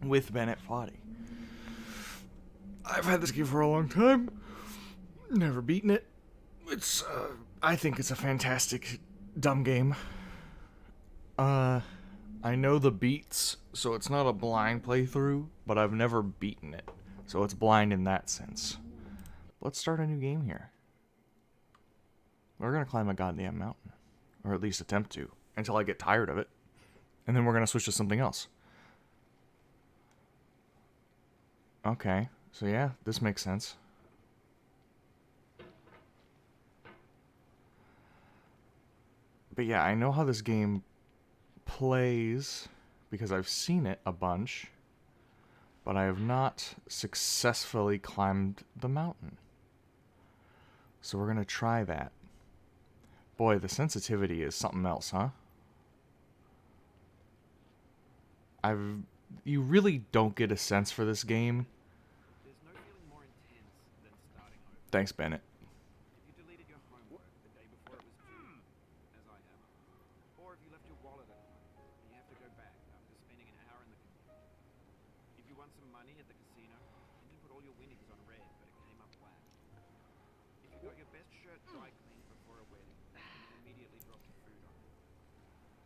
with Bennett Foddy. I've had this game for a long time. Never beaten it. I think it's a fantastic dumb game. I know the beats, so it's not a blind playthrough, but I've never beaten it, so it's blind in that sense. Let's start a new game here. We're gonna climb a goddamn mountain, or at least attempt to, until I get tired of it, and then we're gonna switch to something else. Okay, so yeah, this makes sense. But yeah, I know how this game plays because I've seen it a bunch, but I have not successfully climbed the mountain. So we're gonna try that. Boy, the sensitivity is something else, huh? You really don't get a sense for this game. There's no feeling more intense than starting over. Thanks, Bennett. If you deleted your homework the day before it was due, as I have, or if you left your wallet at home and you have to go back after spending an hour in the commute. If you won some money at the casino and you put all your winnings on red but it came up black. If you got your best shirt dry cleaned before a wedding and you immediately dropped food on it.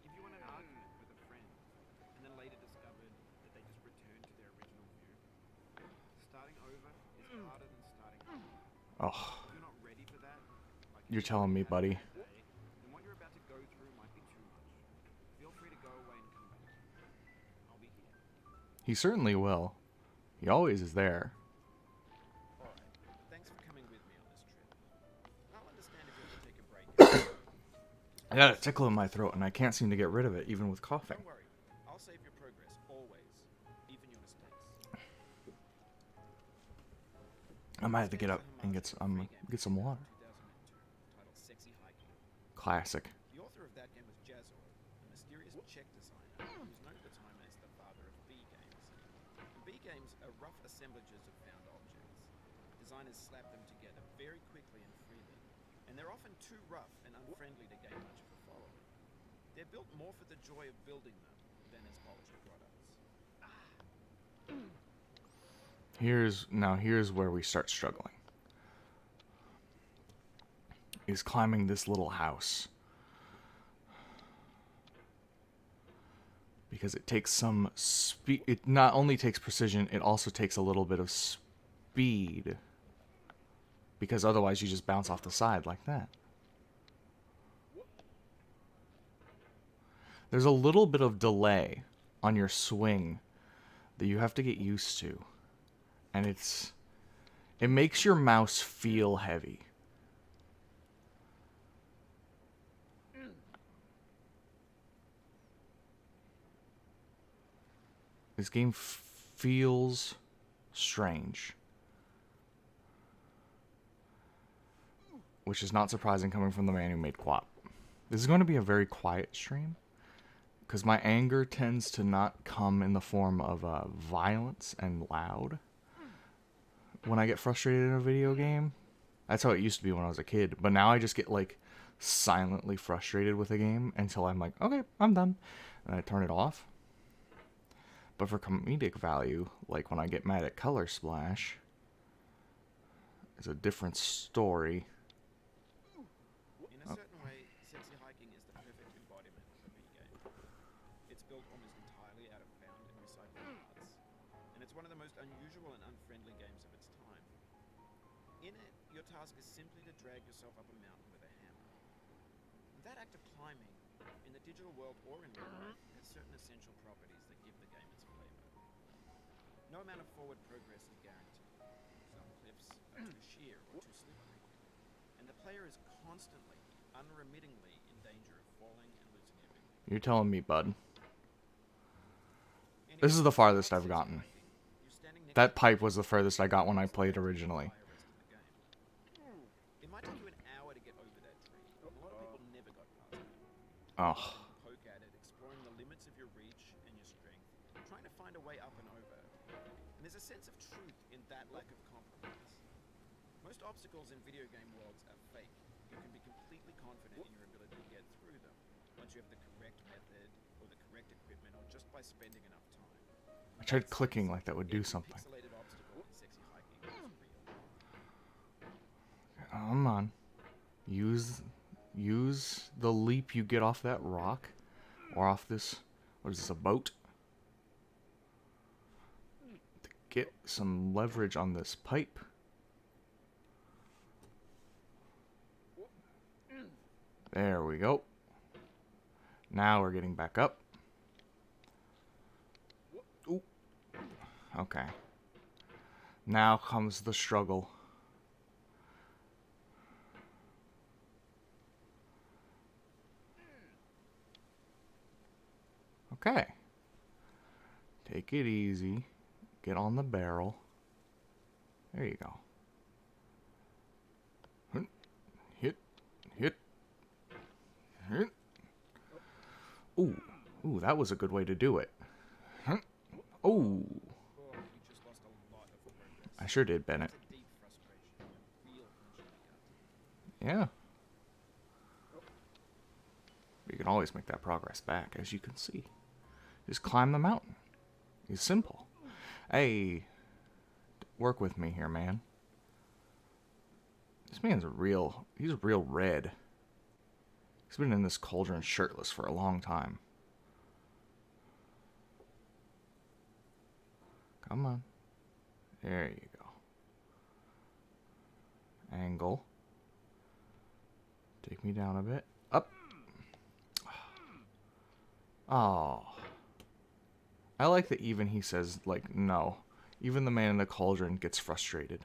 If you won an argument with a friend and then later discovered that they just returned to their original view. Starting over is harder than starting over. Oh, If you're not ready for that, like you're telling me, buddy. then what you're about to go through might be too much. Feel free to go away and come back. I'll be here. He certainly will. He always is there. Alright, thanks for coming with me on this trip. I'll understand if you have to take a break. I got a tickle in my throat, and I can't seem to get rid of it, even with coughing. Don't worry, I'll save your progress, always. Even your mistakes. I might have to get up and get some water. 2002, titled Sexy Hiking. Classic. The author of that game was Jazor, a mysterious Czech designer who's known at the time as the father of B games. And B games are rough assemblages of found objects. Designers slap them together very quickly and freely, and they're often too rough and unfriendly to gain much of a following. They're built more for the joy of building them than as polished products. Here's where we start struggling. Is climbing this little house. Because it takes some speed. It not only takes precision, it also takes a little bit of speed. Because otherwise you just bounce off the side like that. There's a little bit of delay on your swing that you have to get used to. And it makes your mouse feel heavy. This game feels strange. Which is not surprising coming from the man who made QWOP. This is going to be a very quiet stream. Because my anger tends to not come in the form of violence and loud. When I get frustrated in a video game, that's how it used to be when I was a kid. But now I just get like silently frustrated with a game until I'm like, okay, I'm done. And I turn it off. But for comedic value, like when I get mad at Color Splash, it's a different story. In a certain way, Sexy Hiking is the perfect embodiment of a B game. It's built almost entirely out of found and recycled parts, and it's one of the most unusual and unfriendly games of its time. In it, your task is simply to drag yourself up a mountain with a hammer. That act of climbing, in the digital world or in real life, has certain essential properties that give the game its flavor. No amount of forward progress is guaranteed. Some cliffs are too sheer or too slippery, and the player is constantly, unremittingly in danger of falling and losing everything. You're telling me, bud. This is the farthest I've gotten. That pipe was the furthest I got when I played originally. It might take you an hour to get over that tree, and a lot of people never got past it. Oh, Poke at it, exploring the limits of your reach and your strength, trying to find a way up and over. And there's a sense of truth in that lack of compromise. Most obstacles in video game worlds are fake. You can be completely confident in your ability to get through them once you have the correct method or the correct equipment or just by spending enough time. I tried clicking like that would do something. Pixelated obstacle in sexy hiking is real. Come on. Use the leap you get off that rock. Or off this... What is this, a boat? To get some leverage on this pipe. There we go. Now we're getting back up. Ooh. Okay. Now comes the struggle. Okay. Take it easy. Get on the barrel. There you go. Hit. Hit. Hit. Ooh. Ooh, that was a good way to do it. Ooh. Oh, you just lost a lot of progress. I sure did, Bennett. It's a deep frustration. Real punch in the gut. Yeah. You can always make that progress back, as you can see. Just climb the mountain. It's simple. Hey, work with me here, man. This man's he's real red. He's been in this cauldron shirtless for a long time. Come on. There you go. Angle. Take me down a bit. Up. Oh. I like that even he says, like, no. Even the man in the cauldron gets frustrated.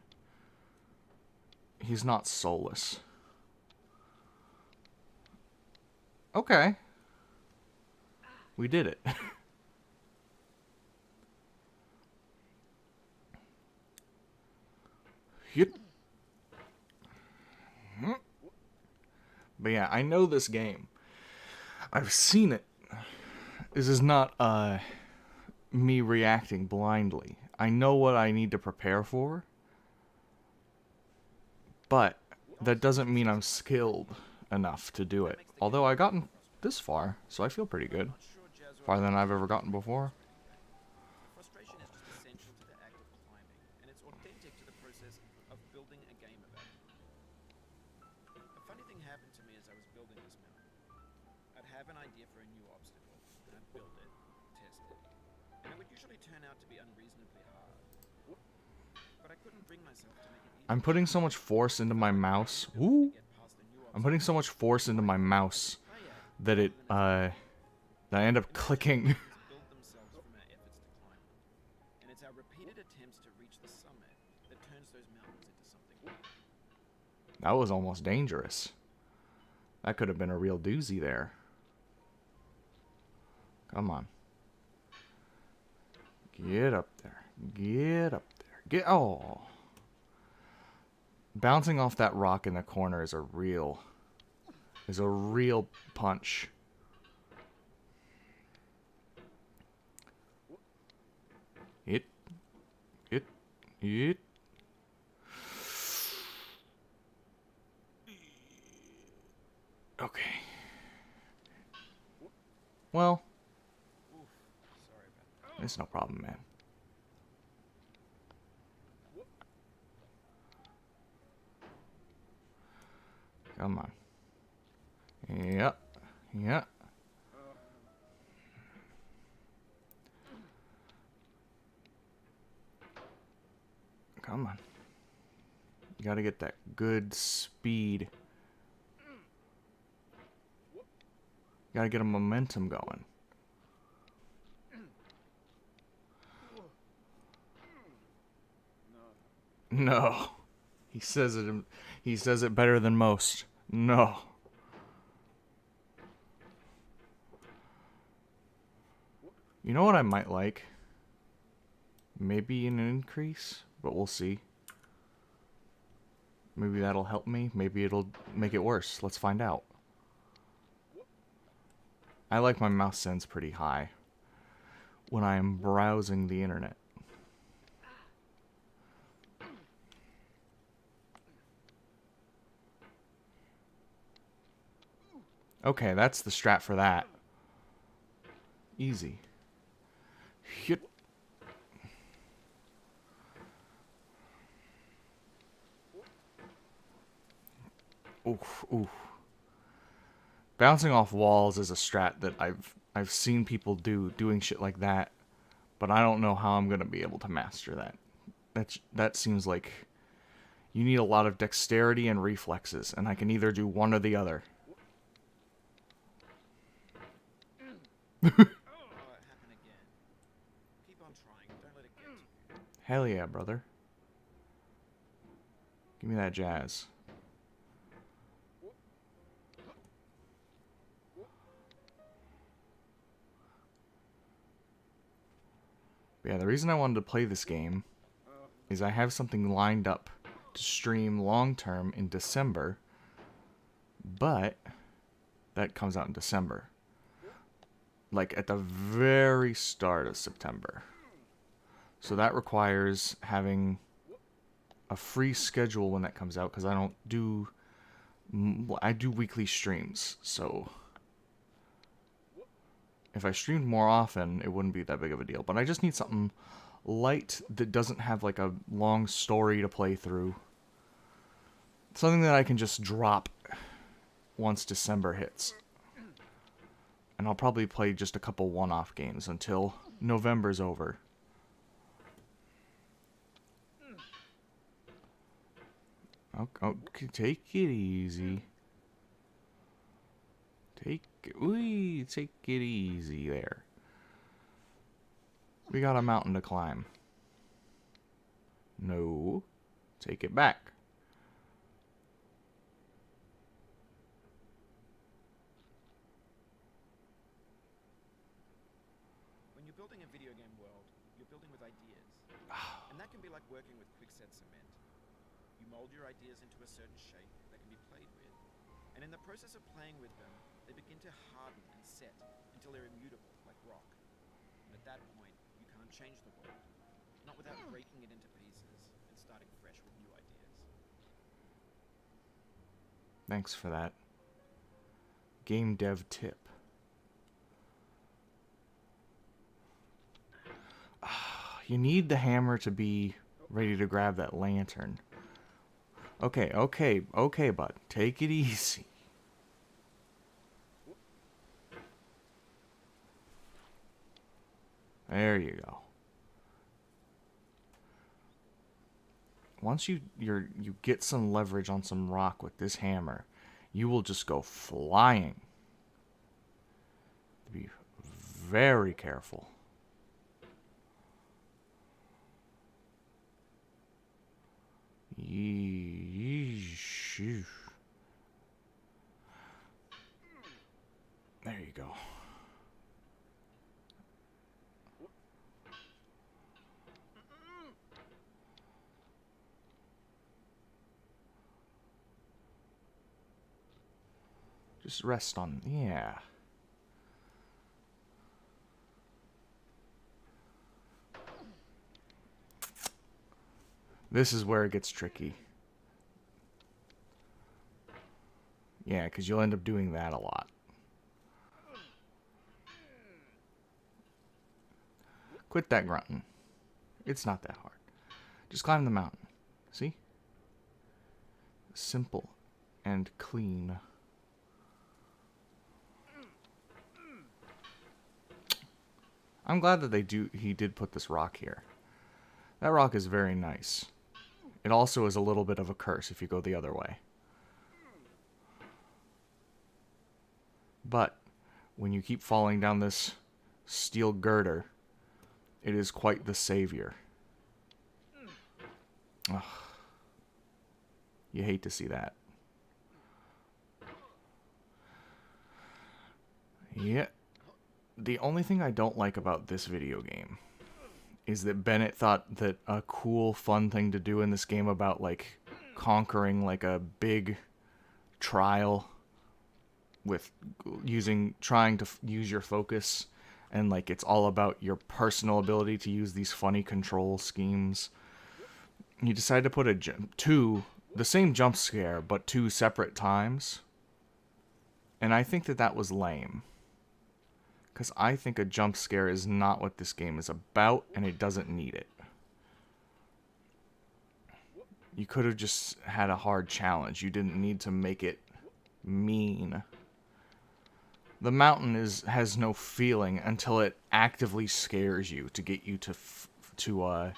He's not soulless. Okay. We did it. Hit. But yeah, I know this game. I've seen it. This is not me reacting blindly. I know what I need to prepare for, but that doesn't mean I'm skilled enough to do it. Although I gotten this far, so I feel pretty good. Not sure Jazz Farther than I've ever gotten before. Frustration is just essential to the act of climbing, and it's authentic to the process of building a game about it. A funny thing happened to me as I was building this mountain. I'd have an idea for a new obstacle, and I'd build it, test it, and it would usually turn out to be unreasonably hard. But I couldn't bring myself to make it easy. I'm putting so much force into my mouse. Woo! Get past a new I'm putting so much force into my mouse that that I end up clicking. build themselves from our efforts to climb them. And it's our repeated attempts to reach the summit that turns those mountains into something. That was almost dangerous. That could have been a real doozy there. Come on. Get up there. Get up there. Oh. Bouncing off that rock in the corner is a real punch. It. Okay. Well, Oof, sorry about that. it's no problem, man. Come on. Yep. Yep. Come on. You gotta get that good speed. You gotta get a momentum going. No. He says it better than most. No. You know what I might like? Maybe an increase, but we'll see. Maybe that'll help me. Maybe it'll make it worse. Let's find out. I like my mouse sense pretty high when I am browsing the internet. Okay, that's the strat for that. Easy. Hit. Oof, oof. Bouncing off walls is a strat that I've seen people doing shit like that, but I don't know how I'm gonna be able to master that. That seems like you need a lot of dexterity and reflexes, and I can either do one or the other. Oh, it happened again. Keep on trying. Don't let it get to you. Hell yeah, brother. Give me that jazz. But yeah, the reason I wanted to play this game is I have something lined up to stream long term in December, but that comes out in December. Like at the very start of September. So that requires having a free schedule when that comes out, because I do weekly streams. So if I streamed more often, it wouldn't be that big of a deal. But I just need something light that doesn't have like a long story to play through. Something that I can just drop once December hits. And I'll probably play just a couple one-off games until November's over. Okay, take it easy. Take it easy there. We got a mountain to climb. No, take it back. When you're building a video game world, you're building with ideas. And that can be like working with quickset cement. You mold your ideas into a certain shape that can be played with. And in the process of playing with them, they begin to harden and set until they're immutable, like rock. And at that point, you can't change the world. Not without breaking it into pieces and starting fresh with new ideas. Thanks for that. Game dev tip. You need the hammer to be ready to grab that lantern. Okay, bud. Take it easy. There you go. Once you get some leverage on some rock with this hammer, you will just go flying. Be very careful. Yeesh. There you go. Just rest on, yeah. This is where it gets tricky. Yeah, because you'll end up doing that a lot. Quit that grunting. It's not that hard. Just climb the mountain. See? Simple and clean. I'm glad that he did put this rock here. That rock is very nice. It also is a little bit of a curse if you go the other way. But when you keep falling down this steel girder, it is quite the savior. Ugh. You hate to see that. Yeah. The only thing I don't like about this video game is that Bennett thought that a cool, fun thing to do in this game about, like, conquering, like, a big trial with trying to use your focus, and, like, it's all about your personal ability to use these funny control schemes. He decided to put the same jump scare, but 2 separate times. And I think that was lame. Because I think a jump scare is not what this game is about, and it doesn't need it. You could have just had a hard challenge. You didn't need to make it mean. The mountain has no feeling until it actively scares you to get you to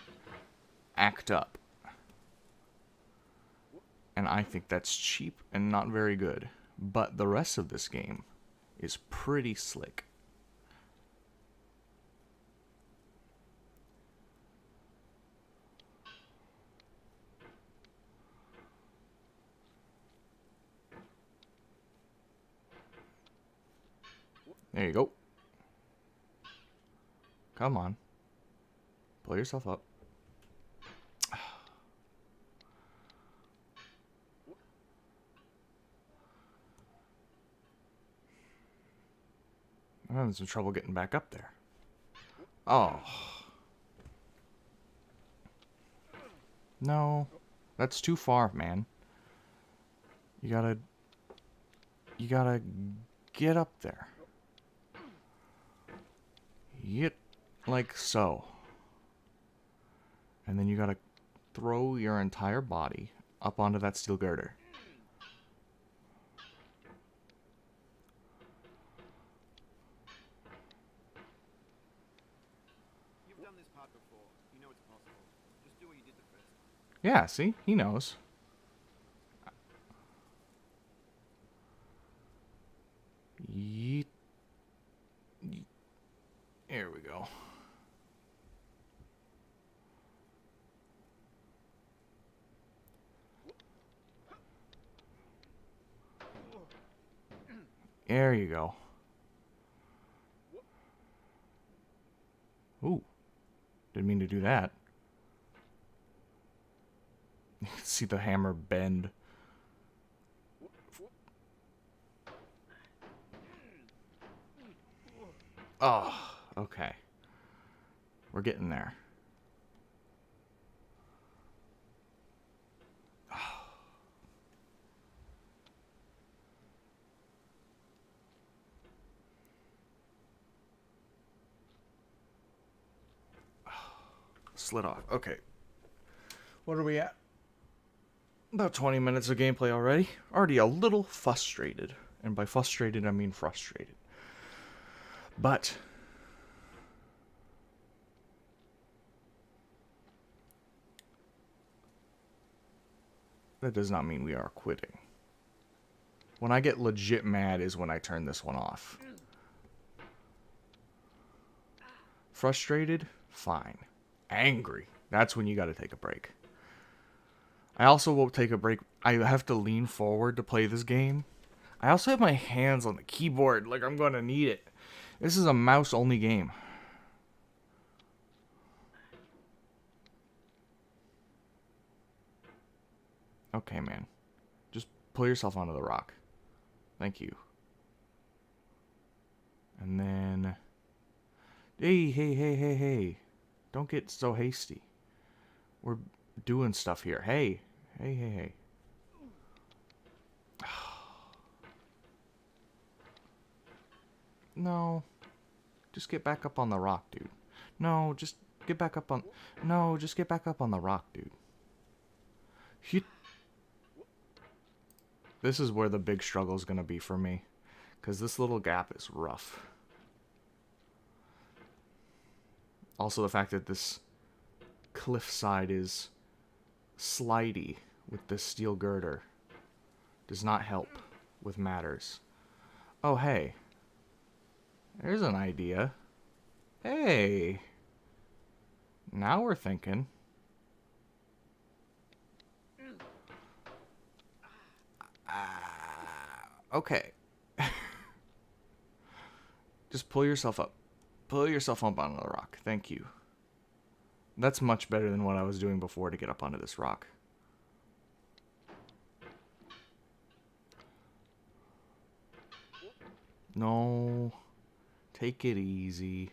act up. And I think that's cheap and not very good. But the rest of this game is pretty slick. There you go. Come on. Pull yourself up. I'm having some trouble getting back up there. Oh. No. That's too far, man. You gotta get up there. Yep, like so. And then you gotta throw your entire body up onto that steel girder. You've done this part before. You know it's possible. Just do what you did the first time. Yeah, see? He knows. Yeet. Yeet. There we go. There you go. Ooh. Didn't mean to do that. You can see the hammer bend. Oh, okay. We're getting there. Slid off. Okay. What are we at? About 20 minutes of gameplay already. Already a little frustrated. And by frustrated, I mean frustrated. But that does not mean we are quitting. When I get legit mad is when I turn this one off. Frustrated? Fine. Angry. That's when you gotta take a break. I also will take a break. I have to lean forward to play this game. I also have my hands on the keyboard like I'm gonna need it. This is a mouse-only game. Okay, man. Just pull yourself onto the rock. Thank you. And then... Hey. Don't get so hasty. We're doing stuff here. Hey. No. Just get back up on the rock, dude. No, just get back up on... No, just get back up on the rock, dude. This is where the big struggle is going to be for me. Because this little gap is rough. Also the fact that this cliffside is slidey with this steel girder does not help with matters. Oh, hey. There's an idea. Hey. Now we're thinking. Okay. Just pull yourself up. Pull yourself up onto the rock. Thank you. That's much better than what I was doing before to get up onto this rock. No. Take it easy.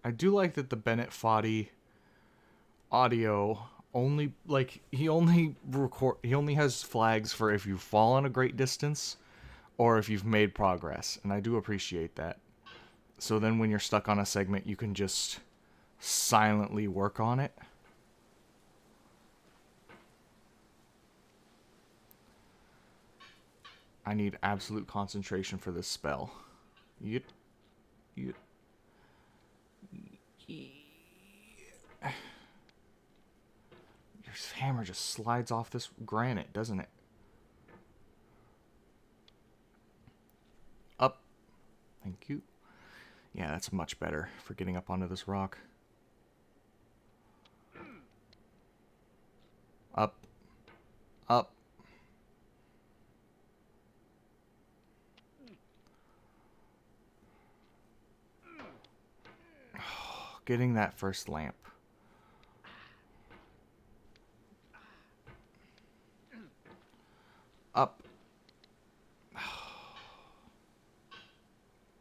I do like that the Bennett Foddy audio only, like, he only has flags for if you've fallen a great distance or if you've made progress, and I do appreciate that. So then when you're stuck on a segment, you can just silently work on it. I need absolute concentration for this spell. Yep. Yep. Your hammer just slides off this granite, doesn't it? Up. Thank you. Yeah, that's much better for getting up onto this rock. Up. Up. Getting that first lamp. Up.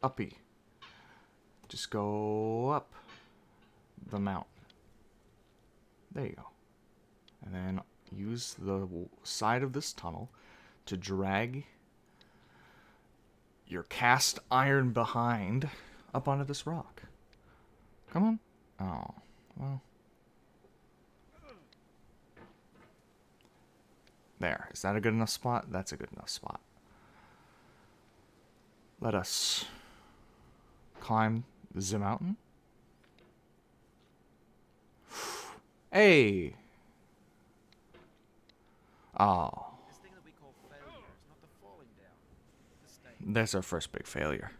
Uppy. Just go up the mountain. There you go. And then use the side of this tunnel to drag your cast iron behind up onto this rock. Come on. Oh, well. There. Is that a good enough spot? That's a good enough spot. Let us climb the mountain. Hey! Oh. This thing that we call failure is not the falling down. The state. That's our first big failure.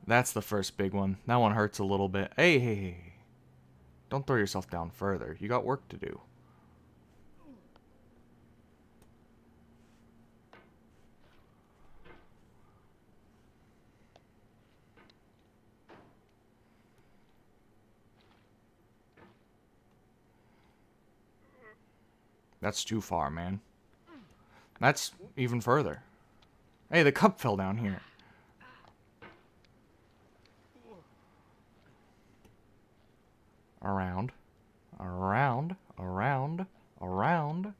That's the first big one. That one hurts a little bit. Hey, hey, hey. Don't throw yourself down further. You got work to do. That's too far, man. That's even further. Hey, the cup fell down here. Around. Around. Around. Around.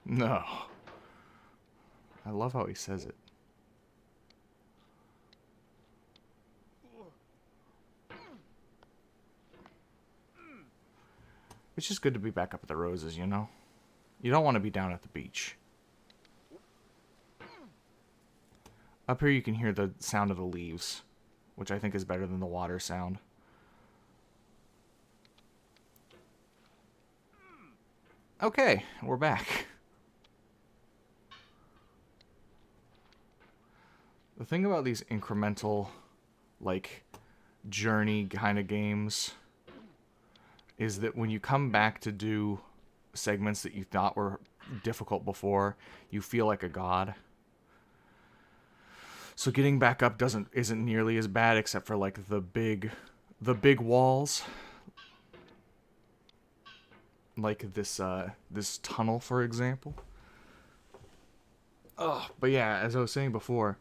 No. I love how he says it. It's just good to be back up at the Roses, you know? You don't want to be down at the beach. Up here you can hear the sound of the leaves, which I think is better than the water sound. Okay, we're back. The thing about these incremental, like, journey kind of games is that when you come back to do segments that you thought were difficult before, you feel like a god. So getting back up isn't nearly as bad, except for like the big walls, like this tunnel, for example. But yeah, as I was saying before,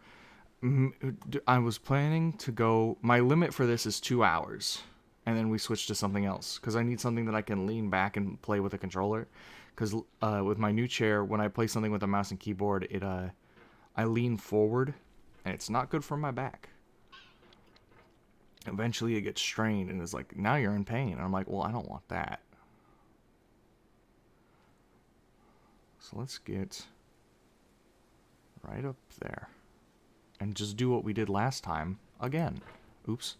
I was planning to go. My limit for this is 2 hours. And then we switch to something else, because I need something that I can lean back and play with a controller. Because with my new chair, when I play something with a mouse and keyboard, I lean forward, and it's not good for my back. Eventually it gets strained, and it's like, now you're in pain. And I'm like, well, I don't want that. So let's get right up there. And just do what we did last time again. Oops.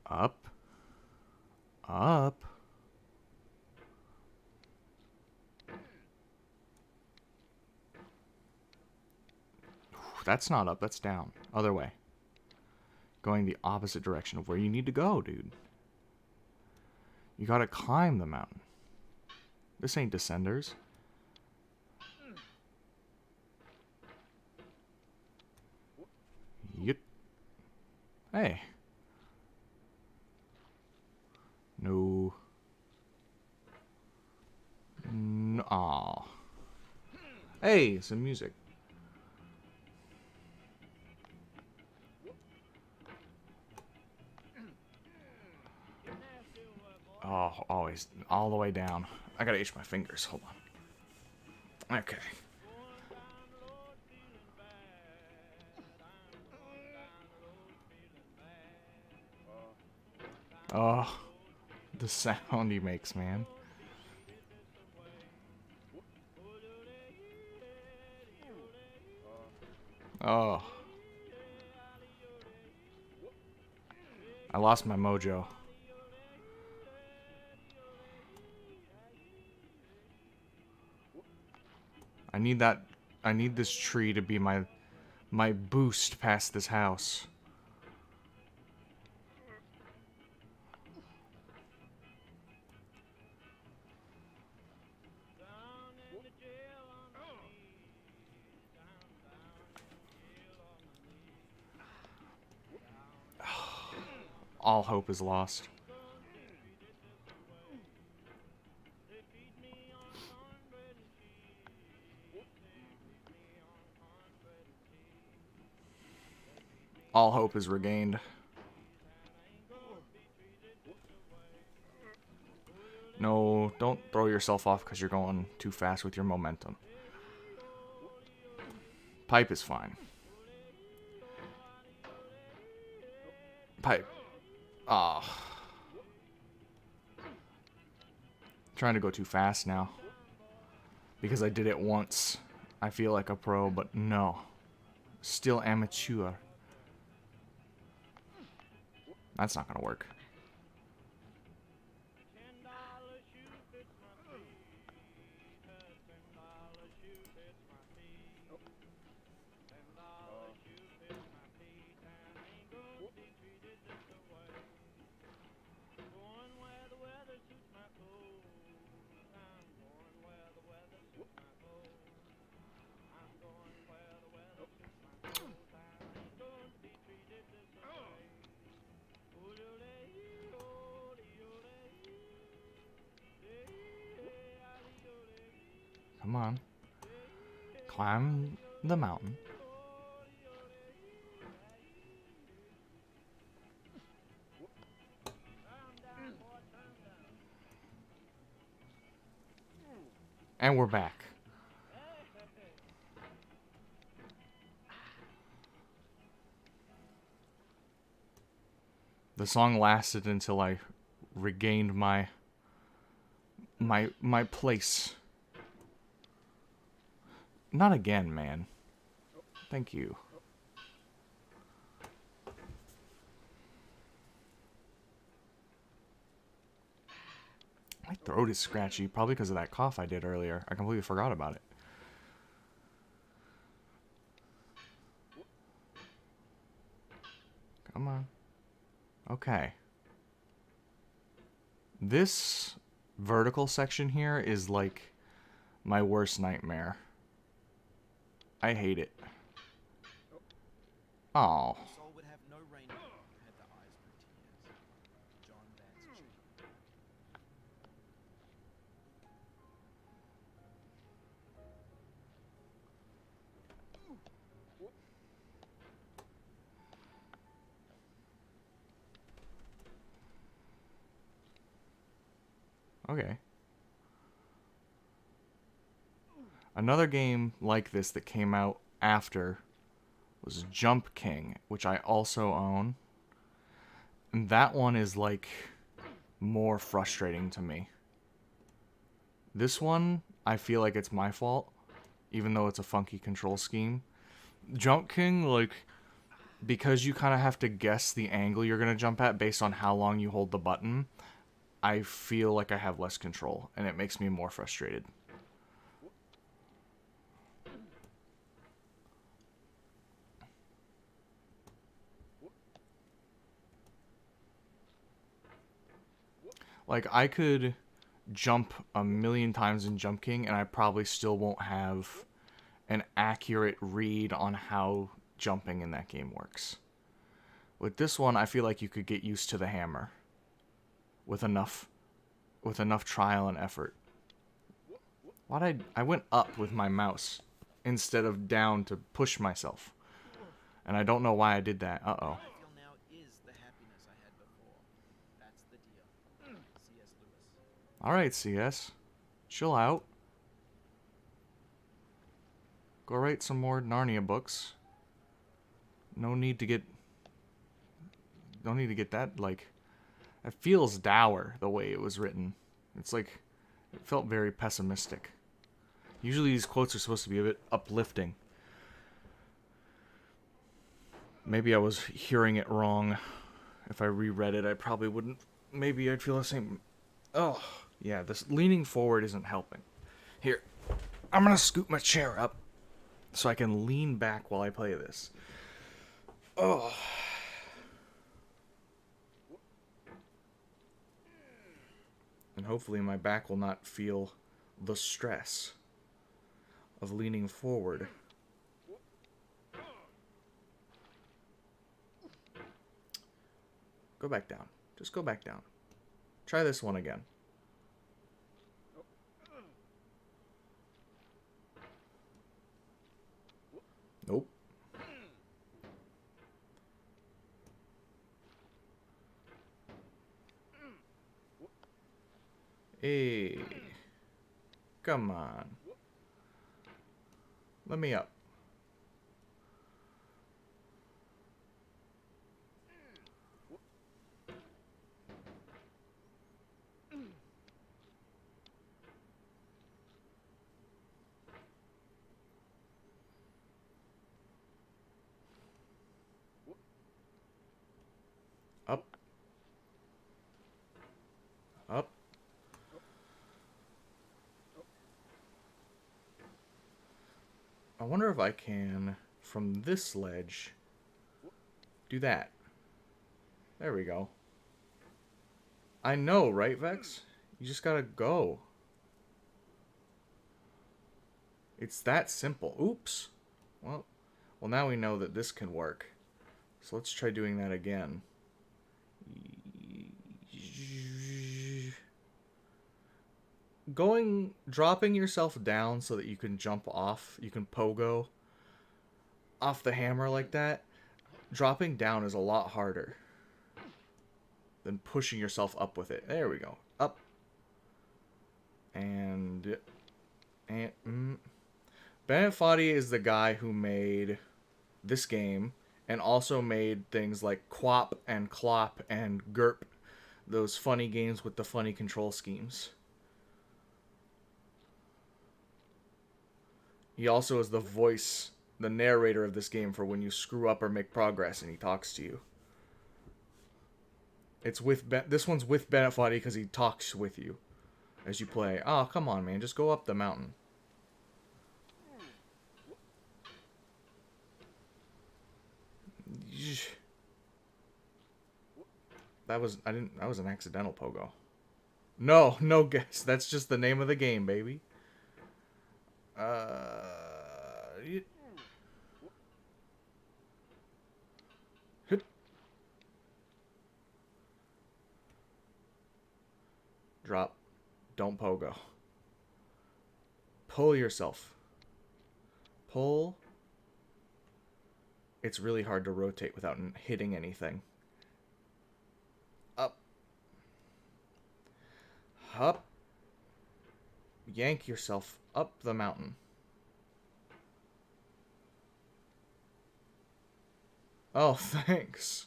Up. Up. That's not up, that's down. Other way. Going the opposite direction of where you need to go, dude. You gotta climb the mountain. This ain't Descenders. Yep. Hey. No. Hey, some music. Oh, always all the way down. I gotta itch my fingers. Hold on. Okay. Oh, the sound he makes, man. Oh. I lost my mojo. I need that. I need this tree to be my boost past this house. All hope is lost. All hope is regained. No, don't throw yourself off because you're going too fast with your momentum. Pipe is fine. Pipe. Ah. Oh. Trying to go too fast now. Because I did it once. I feel like a pro, but no. Still amateur. That's not gonna work. Come on. Climb the mountain. And we're back. The song lasted until I regained my place. Not again, man. Thank you. My throat is scratchy, probably because of that cough I did earlier. I completely forgot about it. Come on. Okay. This vertical section here is like my worst nightmare. I hate it. Oh. Soul would have no rain had the eyes for tears. John Vance Cheek. Okay. Another game like this that came out after was Jump King, which I also own. And that one is like more frustrating to me. This one, I feel like it's my fault, even though it's a funky control scheme. Jump King, like, because you kind of have to guess the angle you're going to jump at based on how long you hold the button, I feel like I have less control, and it makes me more frustrated. Like, I could jump a million times in Jump King, and I probably still won't have an accurate read on how jumping in that game works. With this one, I feel like you could get used to the hammer with enough trial and effort. Why'd I went up with my mouse. instead of down to push myself. And I don't know why I did that. Uh-oh. What I feel now is the happiness I had before. That's the deal. C.S. Lewis. Alright, CS. Chill out. Go write some more Narnia books. No need to get that, like... It feels dour, the way it was written. It's like... It felt very pessimistic. Usually these quotes are supposed to be a bit uplifting. Maybe I was hearing it wrong. If I reread it, I probably wouldn't. Maybe I'd feel the same. Oh, yeah, this leaning forward isn't helping. Here, I'm gonna scoot my chair up so I can lean back while I play this. Oh. And hopefully my back will not feel the stress of leaning forward. Go back down. Just go back down. Try this one again. Nope. Hey. Come on. Let me up. Up. Up. I wonder if I can, from this ledge, do that. There we go. I know, right, Vex? You just gotta go. It's that simple. Oops. Well, now we know that this can work. So let's try doing that again. Dropping yourself down so that you can jump off, you can pogo off the hammer like that. Dropping down is a lot harder than pushing yourself up with it. There we go. Up. And Bennett Foddy is the guy who made this game and also made things like Quap and Clop and Gerp, those funny games with the funny control schemes. He also is the voice, the narrator of this game for when you screw up or make progress and he talks to you. It's with this one's with Bennett Foddy because he talks with you as you play. Oh, come on, man. Just go up the mountain. That was an accidental pogo. No guess. That's just the name of the game, baby. Drop. Don't pogo. Pull yourself. Pull. It's really hard to rotate without hitting anything. Up. Up. Yank yourself up the mountain. Oh, thanks.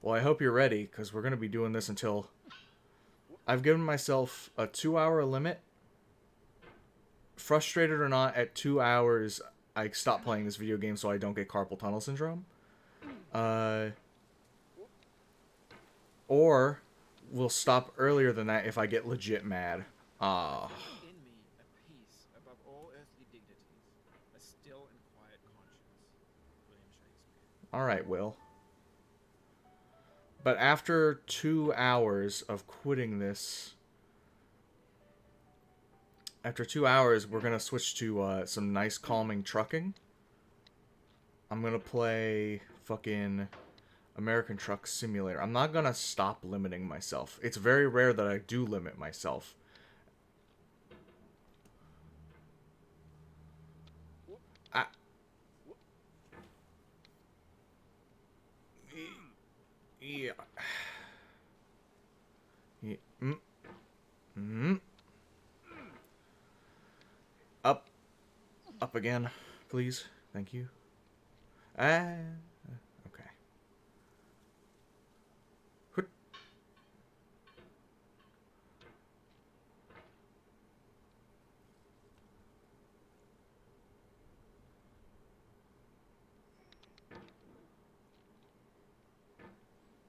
Well, I hope you're ready, because we're going to be doing this until... I've given myself a 2-hour limit. Frustrated or not, at 2 hours, I stop playing this video game so I don't get carpal tunnel syndrome. Or we'll stop earlier than that if I get legit mad. Ah. In me a peace above all earthly dignities, a still and quiet conscience. William Shakespeare. Alright, Will. But after 2 hours of quitting this... After 2 hours, we're going to switch to some nice calming trucking. I'm going to play fucking American Truck Simulator. I'm not gonna stop limiting myself. It's very rare that I do limit myself. I... Yeah. Yeah. Up. Up again, please. Thank you. Ah. Okay. Hoot.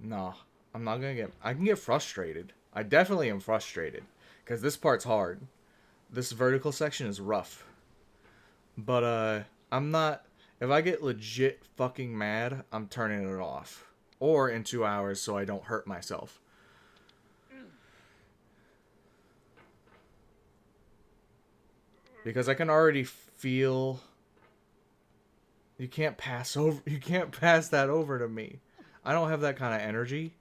Nah, I'm not gonna get... I can get frustrated. I definitely am frustrated. Because this part's hard. This vertical section is rough. But, I'm not... If I get legit fucking mad, I'm turning it off. Or in 2 hours so I don't hurt myself. Because I can already feel... You can't pass over... You can't pass that over to me. I don't have that kind of energy.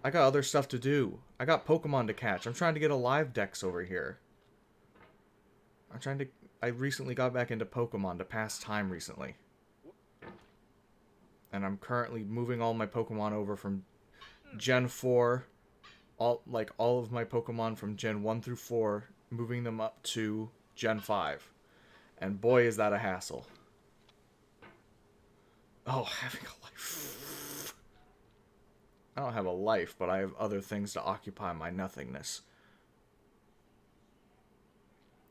I got other stuff to do. I got Pokemon to catch. I'm trying to get a live dex over here. I recently got back into Pokemon to pass time recently. And I'm currently moving all my Pokemon over from Gen 4. All of my Pokemon from Gen 1 through 4. Moving them up to Gen 5. And boy, is that a hassle. Oh, having a life. I don't have a life, but I have other things to occupy my nothingness.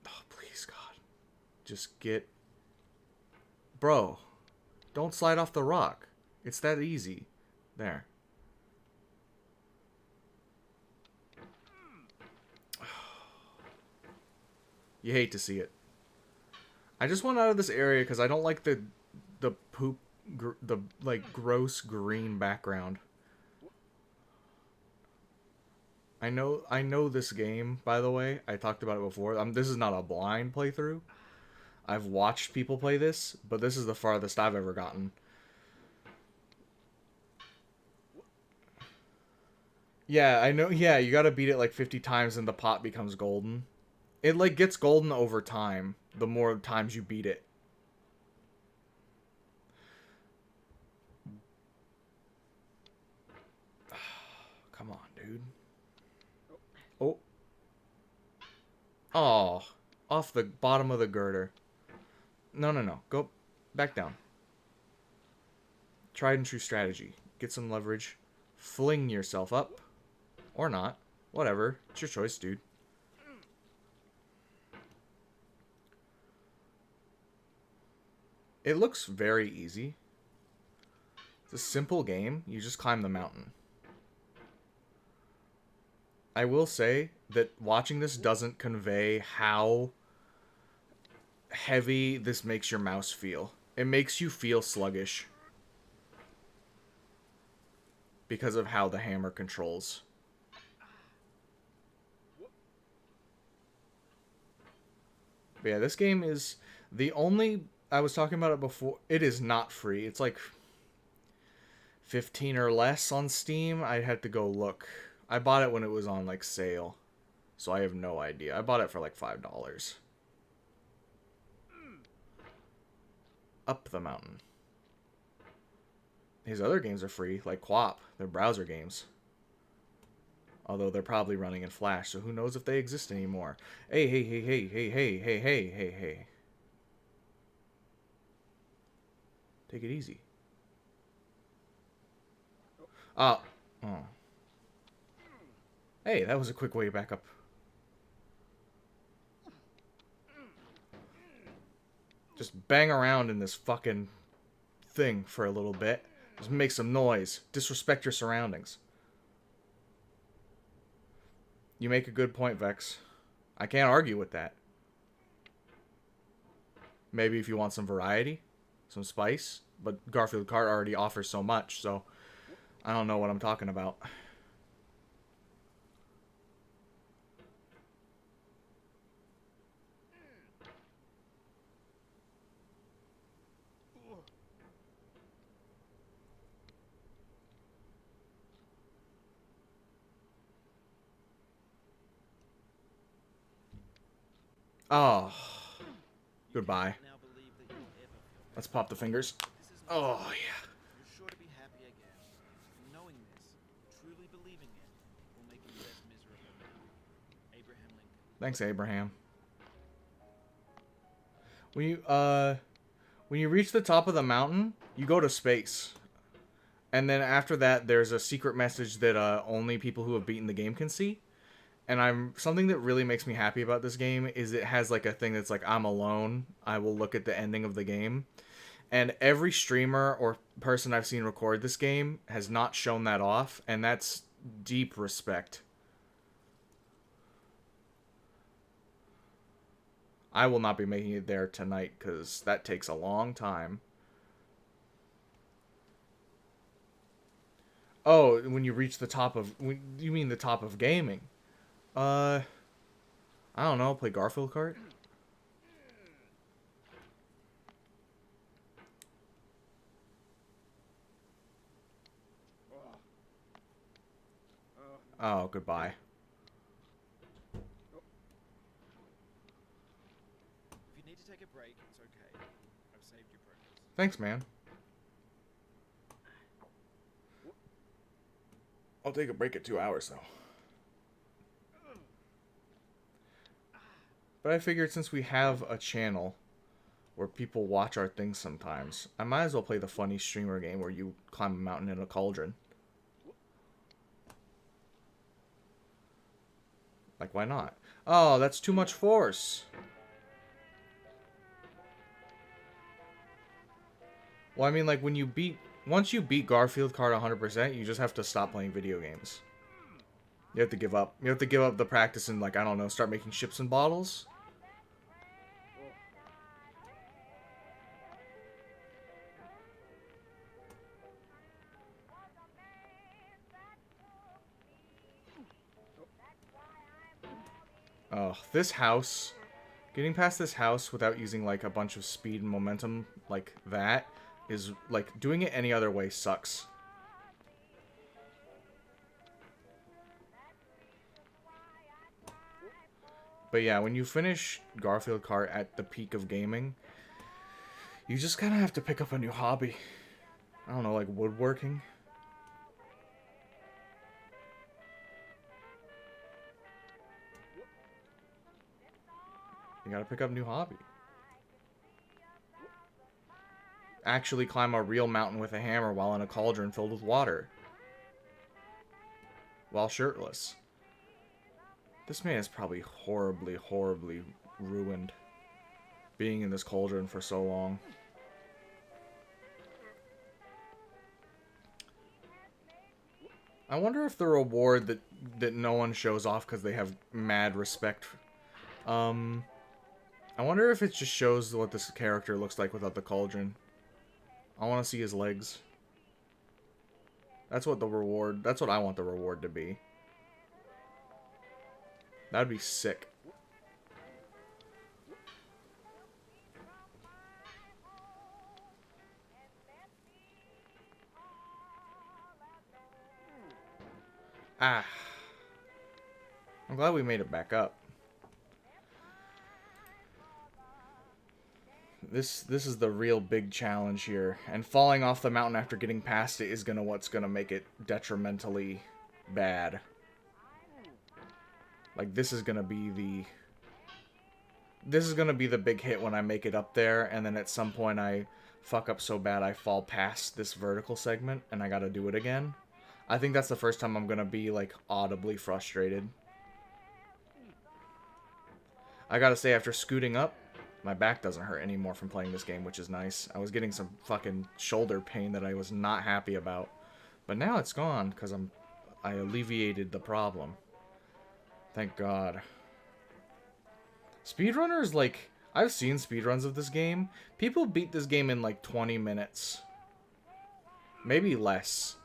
Oh, please, God. Just get... Bro, don't slide off the rock. It's that easy. There. You hate to see it. I just want out of this area because I don't like the poop... the, like, gross green background. I know this game, by the way. I talked about it before. This is not a blind playthrough. I've watched people play this, but this is the farthest I've ever gotten. Yeah, I know. Yeah, you gotta beat it like 50 times and the pot becomes golden. It, like, gets golden over time, the more times you beat it. Come on, dude. Oh. Oh. Off the bottom of the girder. No. Go back down. Tried and true strategy. Get some leverage. Fling yourself up. Or not. Whatever. It's your choice, dude. It looks very easy. It's a simple game. You just climb the mountain. I will say that watching this doesn't convey how heavy this makes your mouse feel. It makes you feel sluggish. Because of how the hammer controls. But yeah, this game is the only... I was talking about it before. It is not free. It's like 15 or less on Steam. I had to go look. I bought it when it was on like sale. So I have no idea. I bought it for like $5. Up the mountain. His other games are free, like QWOP. They're browser games. Although they're probably running in Flash, so who knows if they exist anymore. Hey. Take it easy. Oh. Hey, that was a quick way back up. Just bang around in this fucking thing for a little bit. Just make some noise. Disrespect your surroundings. You make a good point, Vex. I can't argue with that. Maybe if you want some variety, some spice, but Garfield Kart already offers so much, so I don't know what I'm talking about. Oh, You goodbye. cannot now believe that you'll ever feel Let's pop the fingers. This is Oh, yeah. You're sure to be happy again. And knowing this, truly believing it, will make you less miserable now. Abraham Lincoln. Thanks, Abraham. When you reach the top of the mountain, you go to space. And then after that, there's a secret message that only people who have beaten the game can see. And something that really makes me happy about this game is it has like a thing that's like, I'm alone. I will look at the ending of the game. And every streamer or person I've seen record this game has not shown that off, and that's deep respect. I will not be making it there tonight because that takes a long time. Oh, when you reach the top of... You mean the top of gaming? I don't know. Play Garfield Kart? Oh, goodbye. If you need to take a break, it's okay. I've saved you progress. Thanks, man. I'll take a break at 2 hours, though. But I figured since we have a channel where people watch our things sometimes, I might as well play the funny streamer game where you climb a mountain in a cauldron. Like, why not? Oh, that's too much force. Well, I mean, like, once you beat Garfield Kart 100%, you just have to stop playing video games. You have to give up. You have to give up the practice and, like, I don't know, start making ships and bottles. Oh, this house. Getting past this house without using, like, a bunch of speed and momentum like that is, like, doing it any other way sucks. But yeah, when you finish Garfield Kart at the peak of gaming, you just kind of have to pick up a new hobby. I don't know, like woodworking. You gotta pick up a new hobby. Actually climb a real mountain with a hammer while in a cauldron filled with water. While shirtless. This man is probably horribly, horribly ruined being in this cauldron for so long. I wonder if the reward that no one shows off because they have mad respect. I wonder if it just shows what this character looks like without the cauldron. I want to see his legs. That's what the reward... That's what I want the reward to be. That'd be sick. Ah. I'm glad we made it back up. This is the real big challenge here. And falling off the mountain after getting past it is what's gonna make it detrimentally bad. Like, this is gonna be the big hit when I make it up there, and then at some point I fuck up so bad I fall past this vertical segment, and I gotta do it again. I think that's the first time I'm gonna be, like, audibly frustrated. I gotta say, after scooting up, my back doesn't hurt anymore from playing this game, which is nice. I was getting some fucking shoulder pain that I was not happy about. But now it's gone, because I alleviated the problem. Thank God. Speedrunners, like... I've seen speedruns of this game. People beat this game in, like, 20 minutes. Maybe less.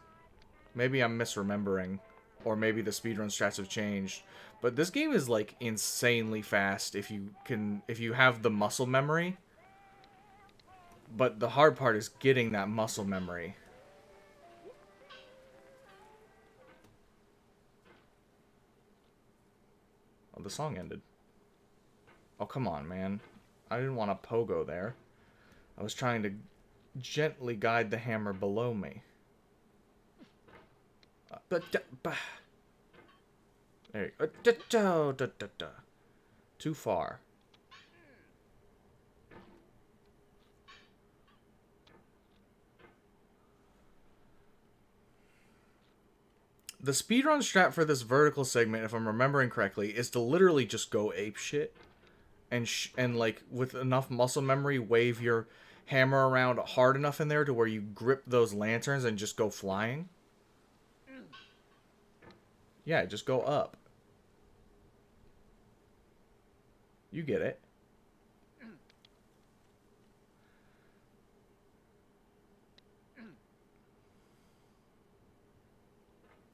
Maybe I'm misremembering. Or maybe the speedrun strats have changed. But this game is, like, insanely fast if you have the muscle memory. But the hard part is getting that muscle memory. Oh, the song ended. Oh, come on, man. I didn't want a pogo there. I was trying to gently guide the hammer below me. There you go. Too far. The speedrun strat for this vertical segment, if I'm remembering correctly, is to literally just go ape shit. And like, with enough muscle memory, wave your hammer around hard enough in there to where you grip those lanterns and just go flying. Yeah, just go up. You get it.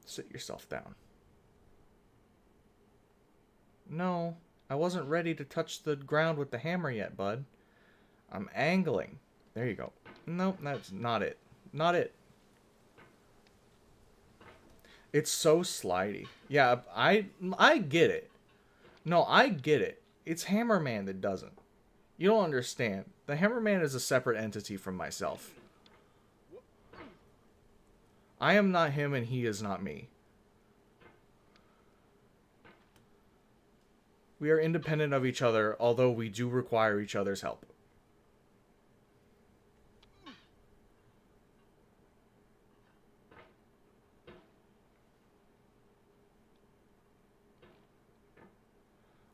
Sit yourself down. No, I wasn't ready to touch the ground with the hammer yet, bud. I'm angling. There you go. Nope, that's not it. Not it. It's so slidey. Yeah, I get it. No, I get it. It's Hammerman that doesn't. You don't understand. The Hammerman is a separate entity from myself. I am not him and he is not me. We are independent of each other, although we do require each other's help.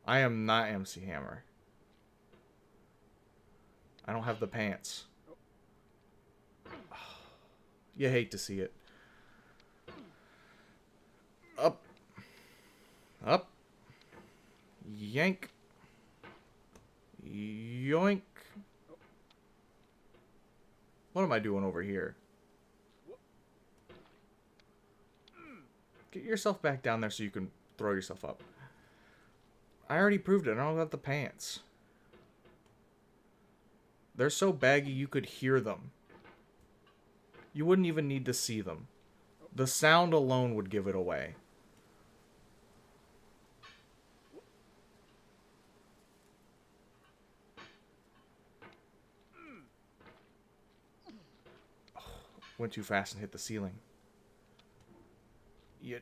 I am not MC Hammer. I don't have the pants. You hate to see it. Up. Up. Yank. Yoink. What am I doing over here? Get yourself back down there so you can throw yourself up. I already proved it. I don't got the pants. They're so baggy you could hear them. You wouldn't even need to see them. The sound alone would give it away. Went too fast and hit the ceiling. Yeah.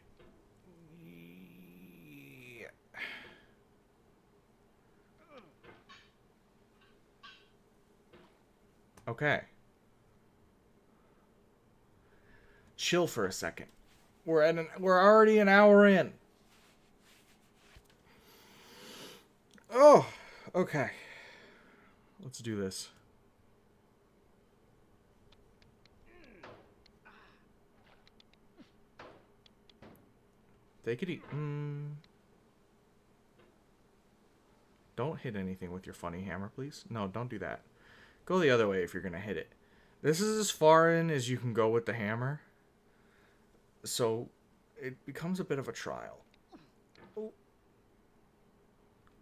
Okay. Chill for a second. We're already an hour in. Oh, okay. Let's do this. Take it easy. Don't hit anything with your funny hammer, please. No, don't do that. Go the other way if you're going to hit it. This is as far in as you can go with the hammer. So, it becomes a bit of a trial. Oh.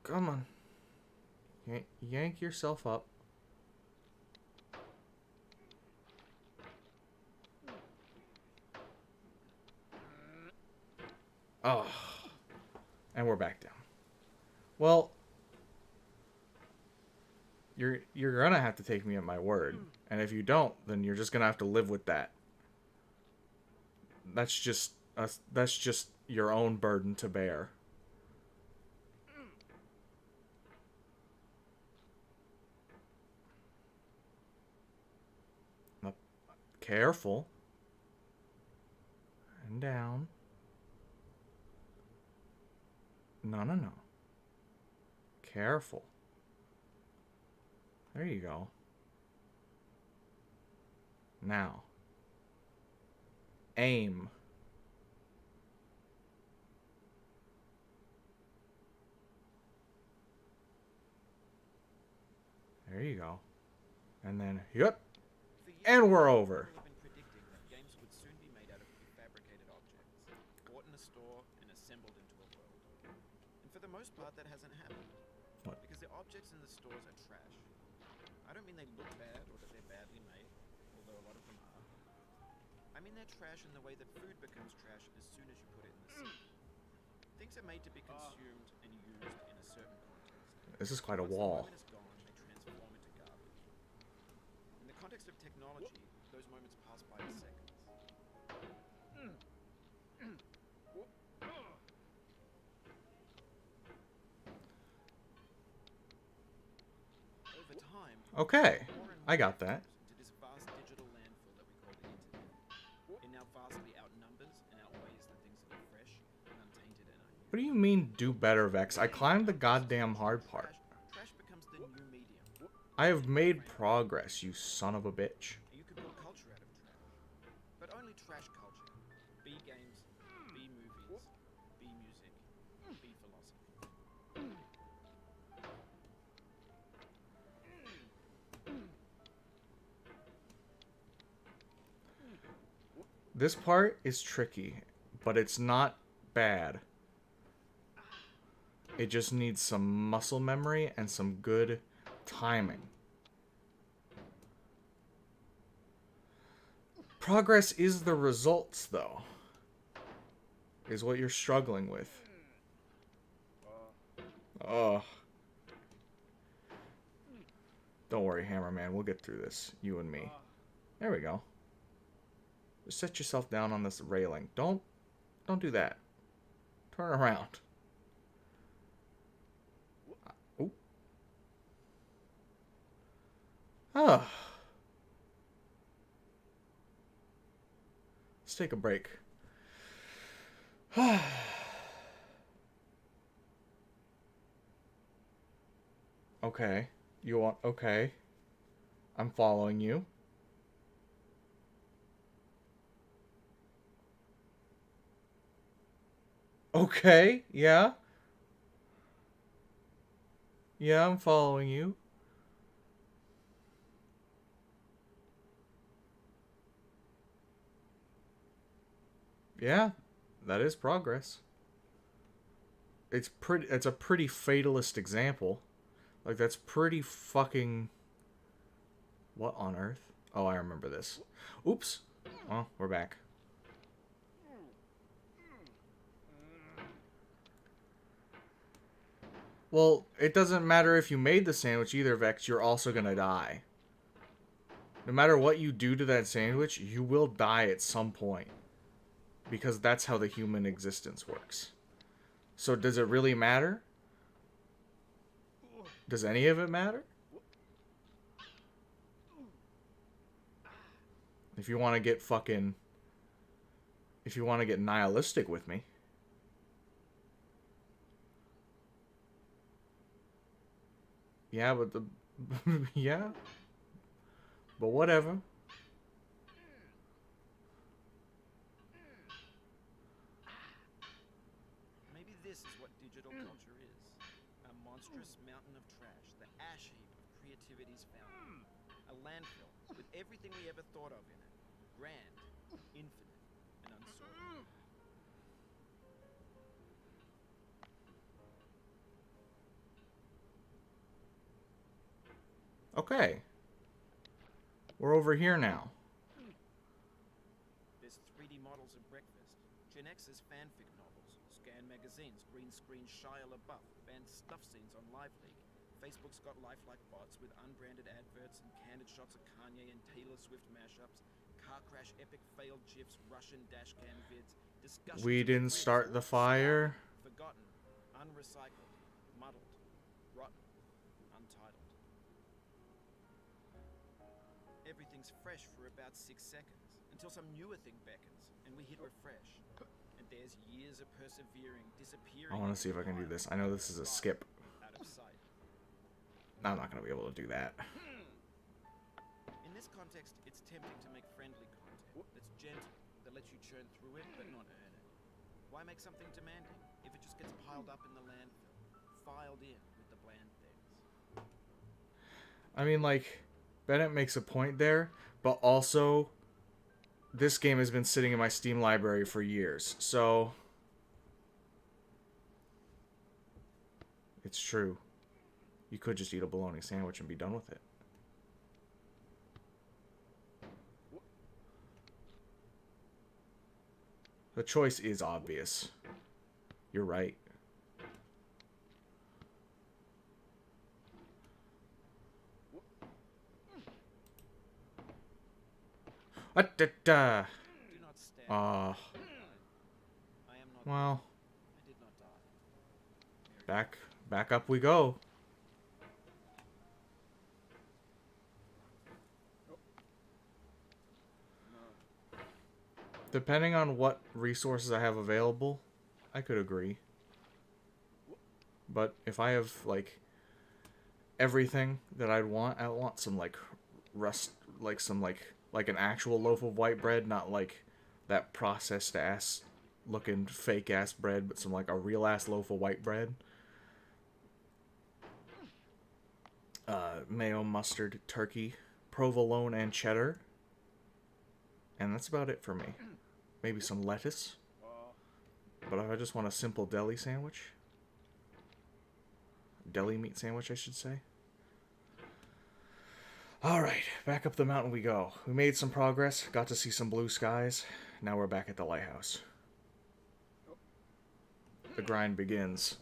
Come on. Yank yourself up. Oh. And we're back down. Well, you're gonna have to take me at my word. And if you don't, then you're just gonna have to live with that. That's just your own burden to bear. Up. Careful. And down. No. Careful. There you go. Now. Aim. There you go. And then, yep. And we're over. People have been predicting that games would soon be made out of prefabricated objects, bought in a store and assembled into a world. And for the most part, that hasn't happened. What? Because the objects in the stores are trash. I don't mean they look bad or that they're badly made, although a lot of them are. I mean they're trash in the way that food becomes trash as soon as you put it in the sink. Things are made to be consumed and used in a certain context. This is quite a Once the wall. moment is gone, they transform into garbage. In the context of technology, those moments pass by in seconds. Over time, Okay, more and I more got that. into this vast digital landfill that we call the internet. It now vastly outnumbers and outweighs the things that are fresh and untainted in our What do you mean do better, Vex? I climbed the goddamn hard part. Trash becomes the new medium. I have made progress, you son of a bitch. You could build culture out of trash. But only trash culture. Be games, be movies, be music, be philosophy. This part is tricky, but it's not bad. It just needs some muscle memory and some good timing. Progress is the results, though. Is what you're struggling with. Oh. Don't worry, Hammerman. We'll get through this. You and me. There we go. Just set yourself down on this railing. Don't do that. Turn around. Oh. Ah. Let's take a break. Okay. You want... Okay. I'm following you. Okay, yeah. Yeah, I'm following you. Yeah, that is progress. It's a pretty fatalist example. Like, that's pretty fucking... What on earth? Oh, I remember this. Oops. Well, we're back. Well, it doesn't matter if you made the sandwich either, Vex. You're also gonna die. No matter what you do to that sandwich, you will die at some point. Because that's how the human existence works. So does it really matter? Does any of it matter? If you want to get fucking... If you want to get nihilistic with me... Yeah, but the... yeah. But whatever. Maybe this is what digital culture is. A monstrous mountain of trash, the ash heap of creativity's fountain. A landfill with everything we ever thought of in it. Grand, infinite, and unsorted. Okay. We're over here now. There's 3D models of breakfast. Gen X's fanfic novels. Scan magazines, green screen Shia LaBeouf, banned stuff scenes on Live League. Facebook's got lifelike bots with unbranded adverts and candid shots of Kanye and Taylor Swift mashups. Car crash epic failed GIFs, Russian dashcam vids. Discussions We of didn't grids, start the fire. forgotten, unrecycled, muddled, rotten, untitled. Everything's fresh for about 6 seconds, until some newer thing beckons, and we hit refresh. And there's years of persevering, disappearing. I want to see if I can do this. I know this is a skip. Out of sight. I'm not going to be able to do that. In this context, it's tempting to make friendly content that's gentle, that lets you churn through it but not earn it. Why make something demanding if it just gets piled up in the landfill, filed in with the bland things? I mean, like, Bennett makes a point there, but also, this game has been sitting in my Steam library for years, so... It's true. You could just eat a bologna sandwich and be done with it. The choice is obvious. You're right. Da. Do not stand. Uh, I am not. well, I did not die. Mary, back up we go. no. Depending on what resources I have available, I could agree. But if I have, like, everything that I want some, like, rust, like, some, like an actual loaf of white bread, not, like, that processed ass looking fake ass bread, but some, like, a real ass loaf of white bread. Mayo, mustard, turkey, provolone, and cheddar. And that's about it for me. Maybe some lettuce. But if I just want a simple deli sandwich, deli meat sandwich, I should say. Alright, back up the mountain we go. We made some progress, got to see some blue skies. Now we're back at the lighthouse. The grind begins.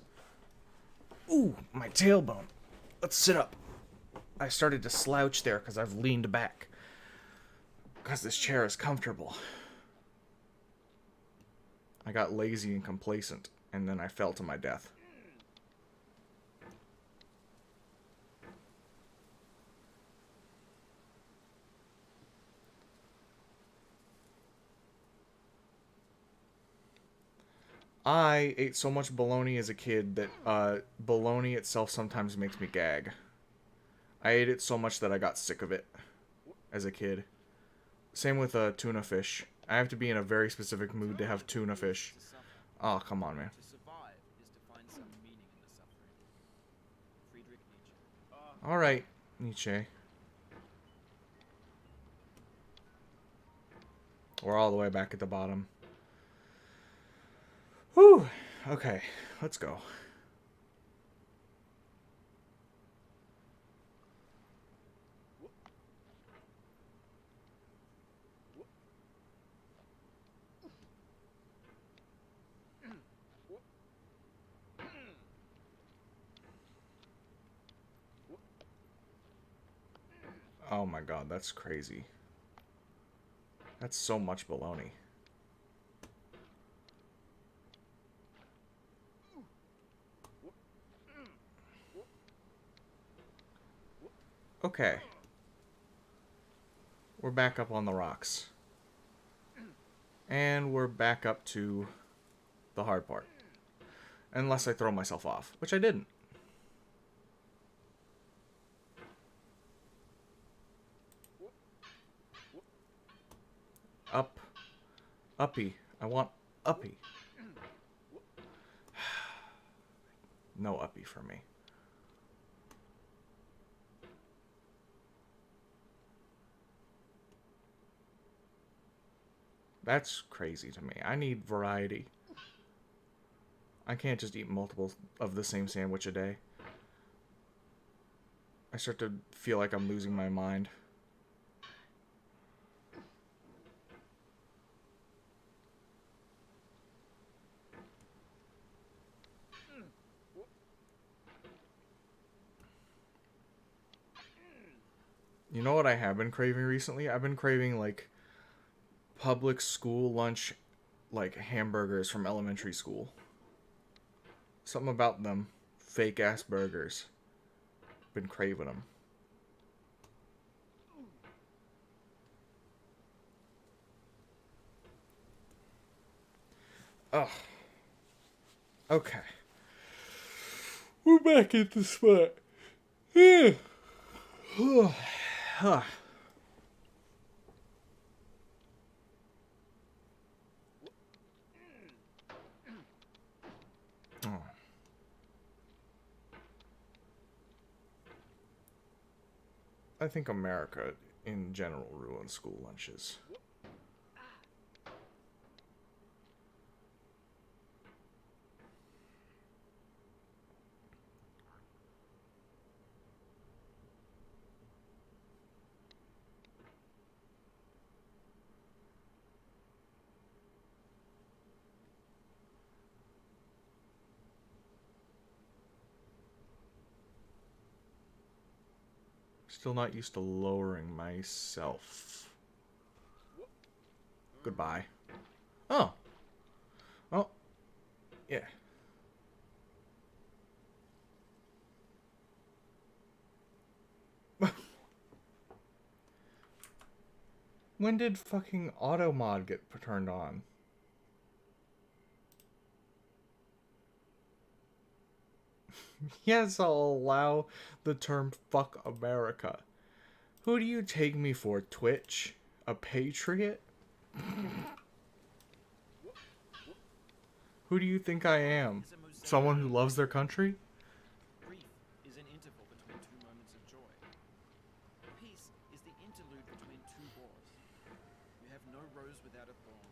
Ooh, my tailbone. Let's sit up. I started to slouch there because I've leaned back. Because this chair is comfortable. I got lazy and complacent, and then I fell to my death. I ate so much bologna as a kid that bologna itself sometimes makes me gag. I ate it so much that I got sick of it as a kid. Same with tuna fish. I have to be in a very specific mood to have tuna fish. To suffer. Oh, come on, man. To survive is to find some meaning in the suffering. Friedrich Nietzsche. Alright, Nietzsche. We're all the way back at the bottom. Whew. Okay, let's go. Oh my god, that's crazy. That's so much baloney. Okay. We're back up on the rocks. And we're back up to the hard part. Unless I throw myself off, which I didn't. Up. Uppy. I want uppy. No uppy for me. That's crazy to me. I need variety. I can't just eat multiple of the same sandwich a day. I start to feel like I'm losing my mind. You know what I have been craving recently? I've been craving, like, public school lunch, like, hamburgers from elementary school. Something about them. Fake ass burgers. Been craving them. Ugh. Okay. We're back at the spot. Yeah. Oh. I think America, in general, ruins school lunches. Still not used to lowering myself. Goodbye. Oh. Oh. Yeah. When did fucking auto mod get turned on? Yes, I'll allow the term fuck America. Who do you take me for, Twitch? A patriot? Who do you think I am? Someone who loves their country? Grief is an interval between two moments of joy. Peace is the interlude between two wars. You have no rose without a thorn.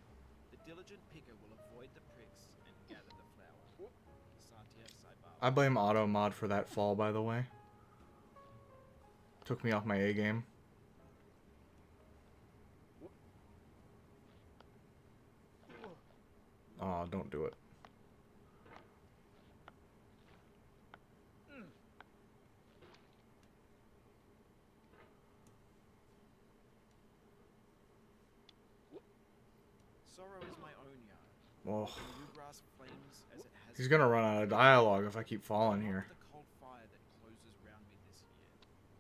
The diligent picker will avoid the pricks and gather the flower. Satya Sai Baba. I blame auto mod for that fall, by the way. Took me off my A game. Oh, don't do it. Sorrow is my own yard. Oh, And you grasp flames as it has he's gonna run out of dialogue if I keep falling here. the cold fire that closes round me this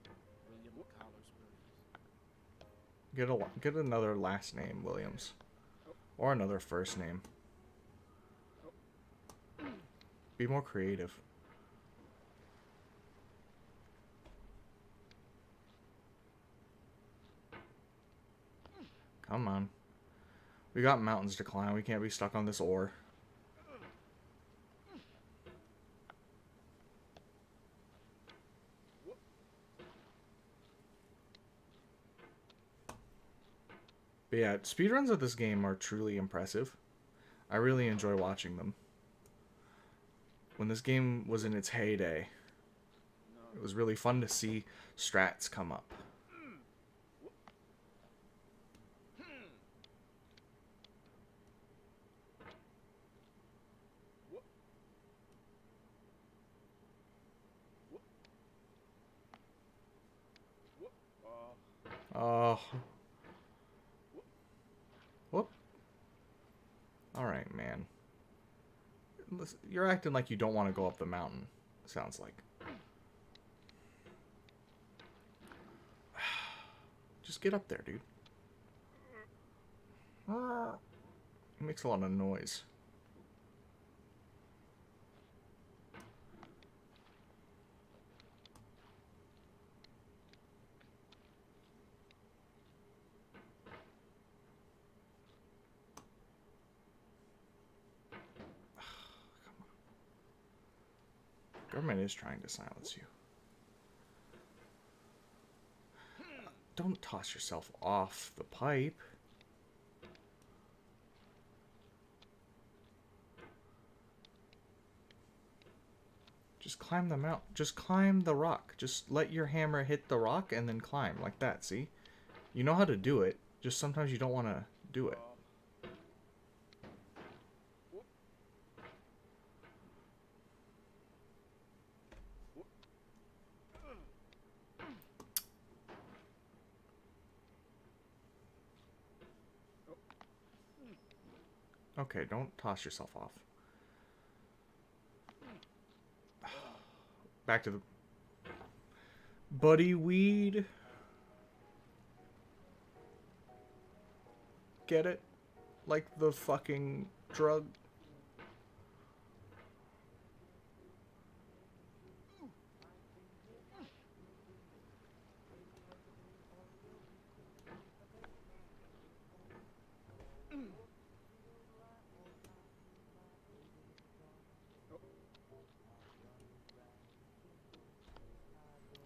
year. William Carlos Williams. Get another last name, Williams, or another first name. Be more creative. Come on. We got mountains to climb. We can't be stuck on this ore. But yeah, speedruns of this game are truly impressive. I really enjoy watching them. When this game was in its heyday, it was really fun to see strats come up. Oh. Whoop. Alright, man. Listen, you're acting like you don't want to go up the mountain, sounds like. Just get up there, dude. It makes a lot of noise. Government is trying to silence you. Don't toss yourself off the pipe. Just climb the mountain. Just climb the rock. Just let your hammer hit the rock and then climb like that, see? You know how to do it. Just sometimes you don't want to do it. Okay, don't toss yourself off. Back to the... Buddy weed. Get it? Like the fucking drug.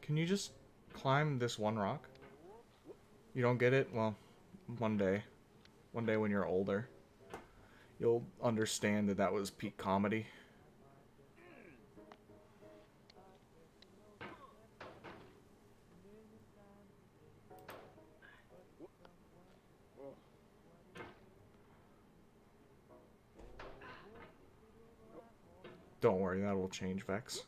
Can you just climb this one rock? You don't get it? Well, one day. One day when you're older, you'll understand that that was peak comedy. Don't worry, that will change, Vex.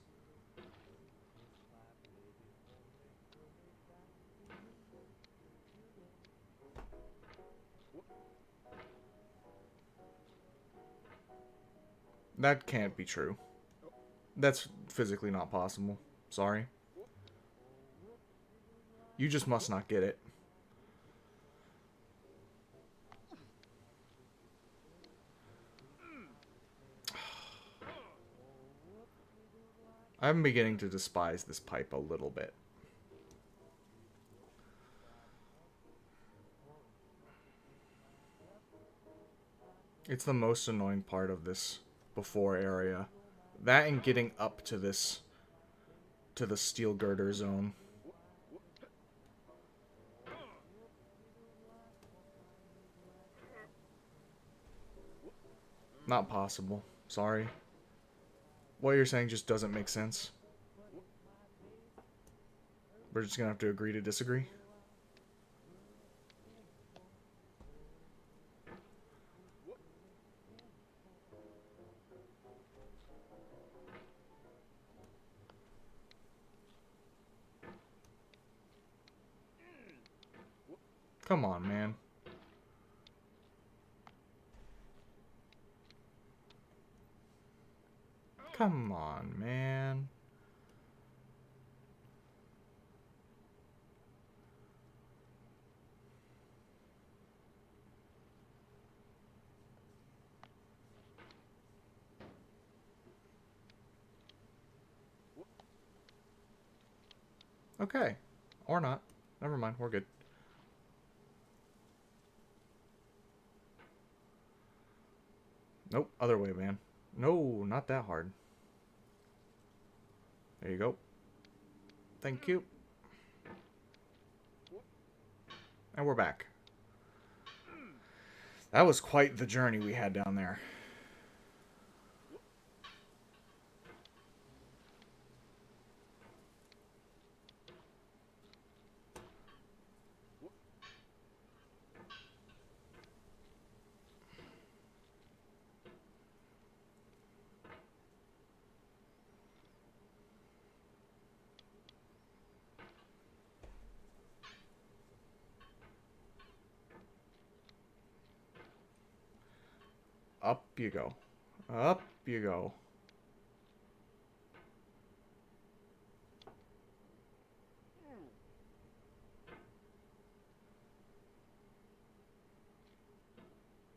That can't be true. That's physically not possible. Sorry. You just must not get it. I'm beginning to despise this pipe a little bit. It's the most annoying part of this before area. That and getting up to this, to the steel girder zone. Not possible. Sorry. What you're saying just doesn't make sense. We're just gonna have to agree to disagree. Come on, man. Come on, man. Okay. Or not. Never mind, we're good. Nope, other way, man. No, not that hard. There you go. Thank you. And we're back. That was quite the journey we had down there. Up you go. Up you go.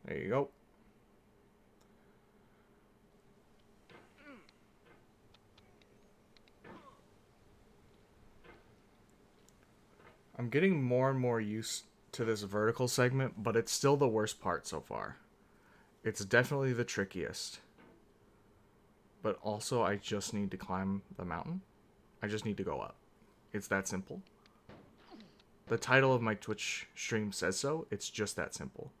There you go. I'm getting more and more used to this vertical segment, but it's still the worst part so far. It's definitely the trickiest. But also, I just need to climb the mountain. I just need to go up. It's that simple. The title of my Twitch stream says so. It's just that simple.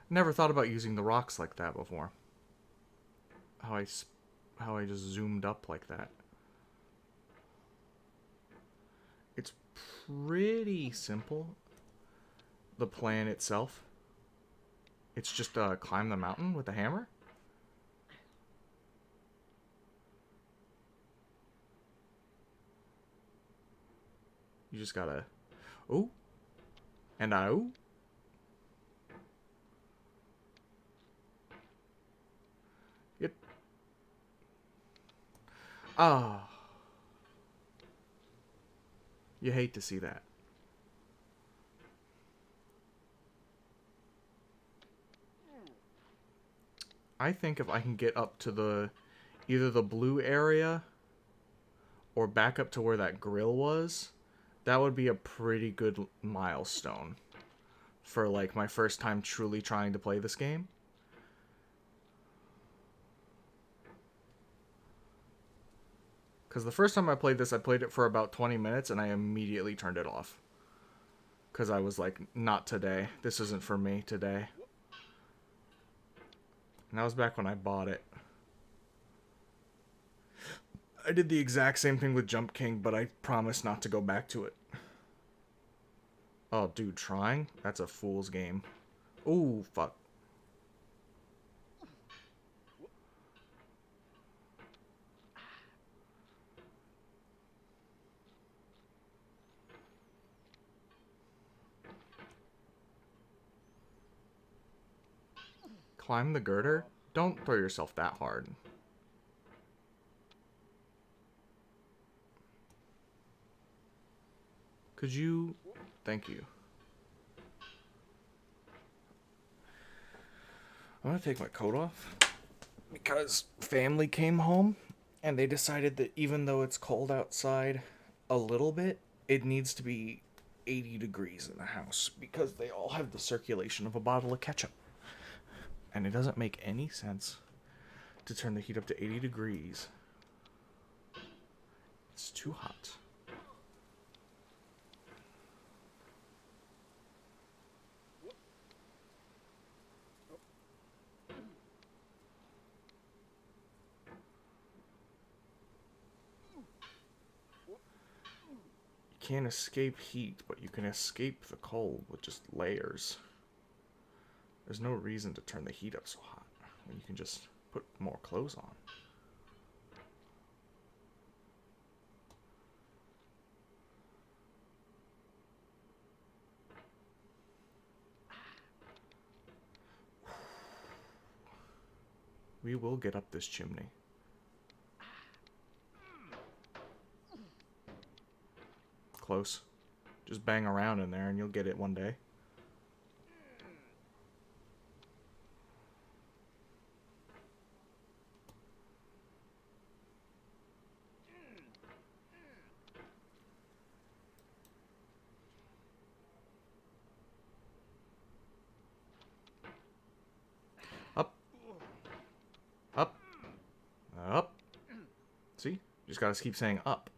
Never thought about using the rocks like that before. How I just zoomed up like that. It's pretty simple. The plan itself. It's just climb the mountain with a hammer. You just gotta... Ooh. And ooh. Yep. Ah. You hate to see that. I think if I can get up to the... either the blue area or back up to where that grill was, that would be a pretty good milestone for, like, my first time truly trying to play this game. Because the first time I played this, I played it for about 20 minutes, and I immediately turned it off. Because I was like, not today. This isn't for me today. And that was back when I bought it. I did the exact same thing with Jump King, but I promised not to go back to it. Oh, dude, trying? That's a fool's game. Ooh, fuck. Climb the girder? Don't throw yourself that hard. Could you... Thank you. I'm gonna take my coat off because family came home and they decided that even though it's cold outside a little bit, it needs to be 80 degrees in the house because they all have the circulation of a bottle of ketchup. And it doesn't make any sense to turn the heat up to 80 degrees. It's too hot. You can't escape heat, but you can escape the cold with just layers. There's no reason to turn the heat up so hot when you can just put more clothes on. We will get up this chimney. Close. Just bang around in there and you'll get it one day. Up. Up. Up. See? Just gotta keep saying up.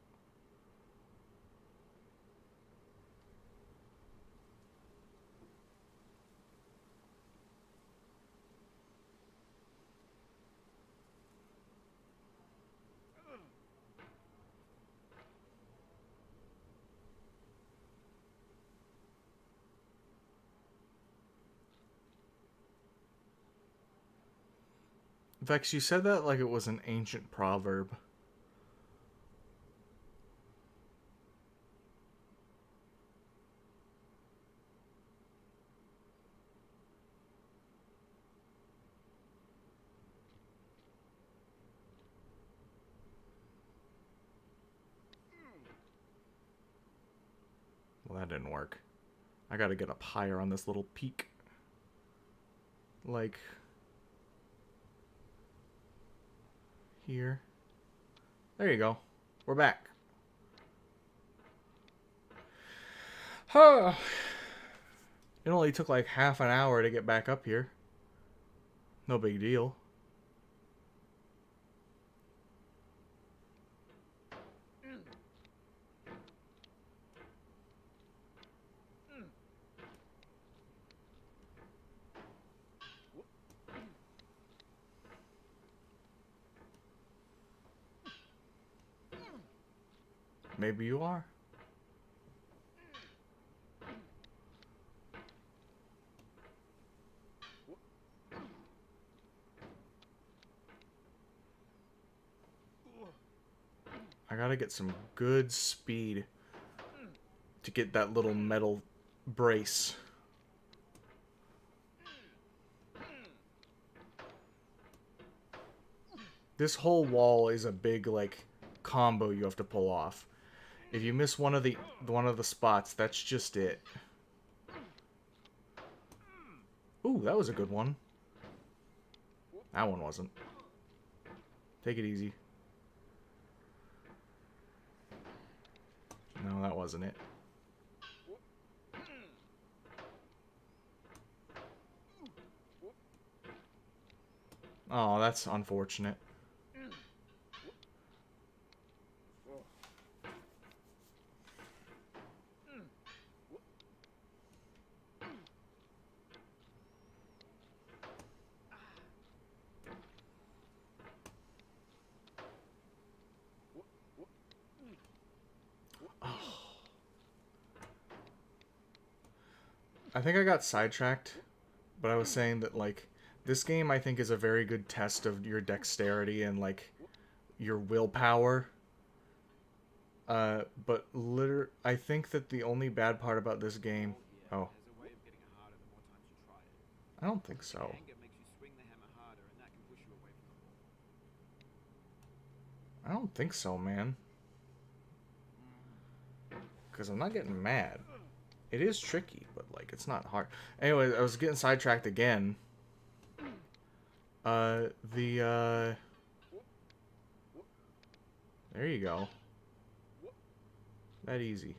Vex, you said that like it was an ancient proverb. Well, that didn't work. I gotta get up higher on this little peak. Like... here. There you go. We're back. Huh. It only took like half an hour to get back up here. No big deal. Maybe you are. I gotta get some good speed to get that little metal brace. This whole wall is a big, like, combo you have to pull off. If you miss one of the spots, that's just it. Ooh, that was a good one. That one wasn't. Take it easy. No, that wasn't it. Oh, that's unfortunate. I think I got sidetracked, but I was saying that, like, this game I think is a very good test of your dexterity and, like, your willpower. But I think that the only bad part about this game... Oh. I don't think so. I don't think so, man. Because I'm not getting mad. It is tricky, but, like, it's not hard. Anyway, I was getting sidetracked again. There you go. That easy.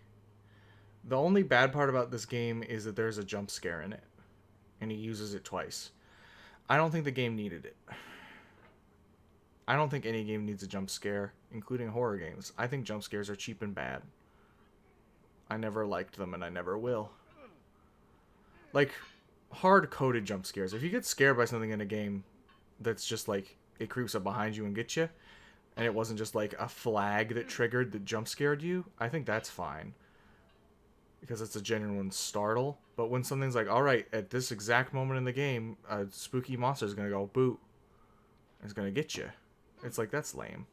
The only bad part about this game is that there's a jump scare in it. And he uses it twice. I don't think the game needed it. I don't think any game needs a jump scare, including horror games. I think jump scares are cheap and bad. I never liked them, and I never will. Like, hard-coded jump scares. If you get scared by something in a game that's just like, it creeps up behind you and gets you, and it wasn't just like a flag that triggered that jump scared you, I think that's fine. Because it's a genuine startle. But when something's like, alright, at this exact moment in the game, a spooky monster is going to go, boot. It's going to get you. It's like, that's lame.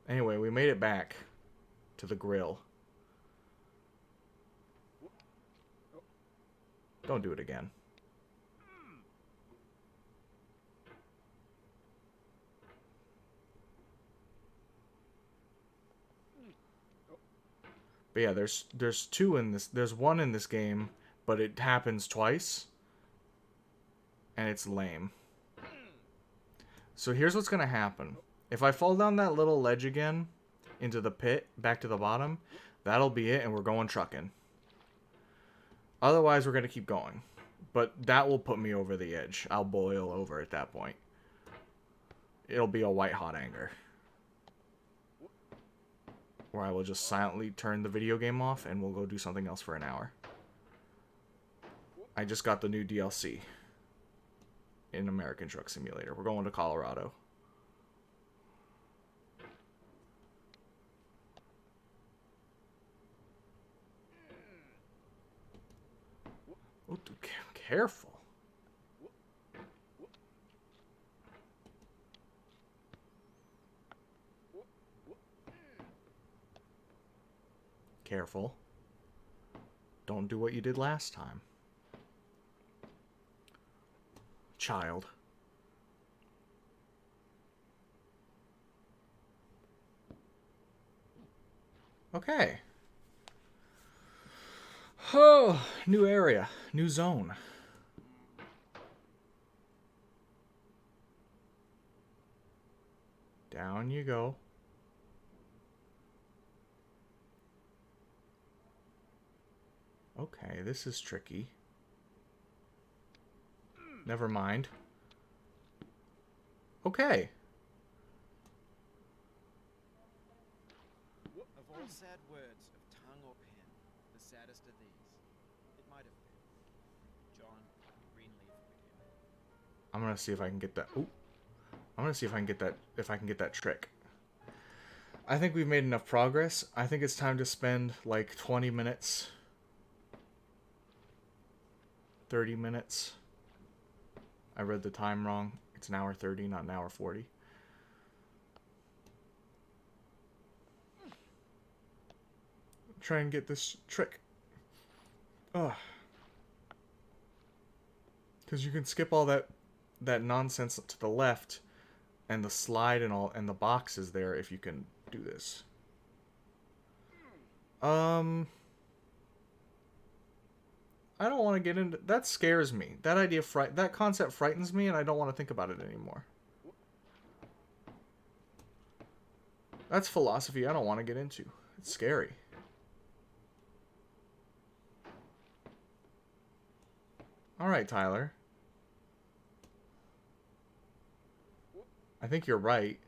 Anyway, we made it back to the grill. Don't do it again. But yeah, there's two in this. There's one in this game, but it happens twice. And it's lame. So here's what's going to happen. If I fall down that little ledge again, into the pit, back to the bottom, that'll be it, and we're going trucking. Otherwise, we're going to keep going. But that will put me over the edge. I'll boil over at that point. It'll be a white-hot anger. Where I will just silently turn the video game off, and we'll go do something else for an hour. I just got the new DLC. In American Truck Simulator. We're going to Colorado. Oh, dude, careful. Careful. Don't do what you did last time. Child. Okay. Oh, new area, new zone. Down you go. Okay, this is tricky. Never mind. Okay. Of all sad words of tongue or pen, the saddest of these, it might have been John Greenleaf Whittier. I'm gonna see if I can get that. Ooh. I'm gonna see if I can get that. If I can get that trick. I think we've made enough progress. I think it's time to spend like 20 minutes. 30 minutes. I read the time wrong. It's an hour 30, not an hour 40. Try and get this trick. Ugh. Because you can skip all that nonsense to the left, and the slide and all, and the box is there if you can do this. I don't want to get into... That scares me. That idea... That concept frightens me, and I don't want to think about it anymore. That's philosophy I don't want to get into. It's scary. Alright, Tyler. I think you're right.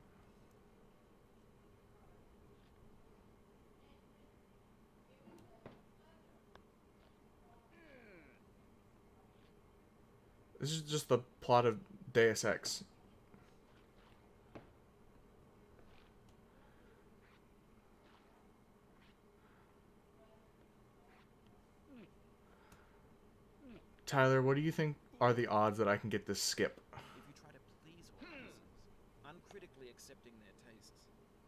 This is just the plot of Deus Ex. Tyler, what do you think are the odds that I can get this skip? If you try to please audiences, uncritically accepting their tastes,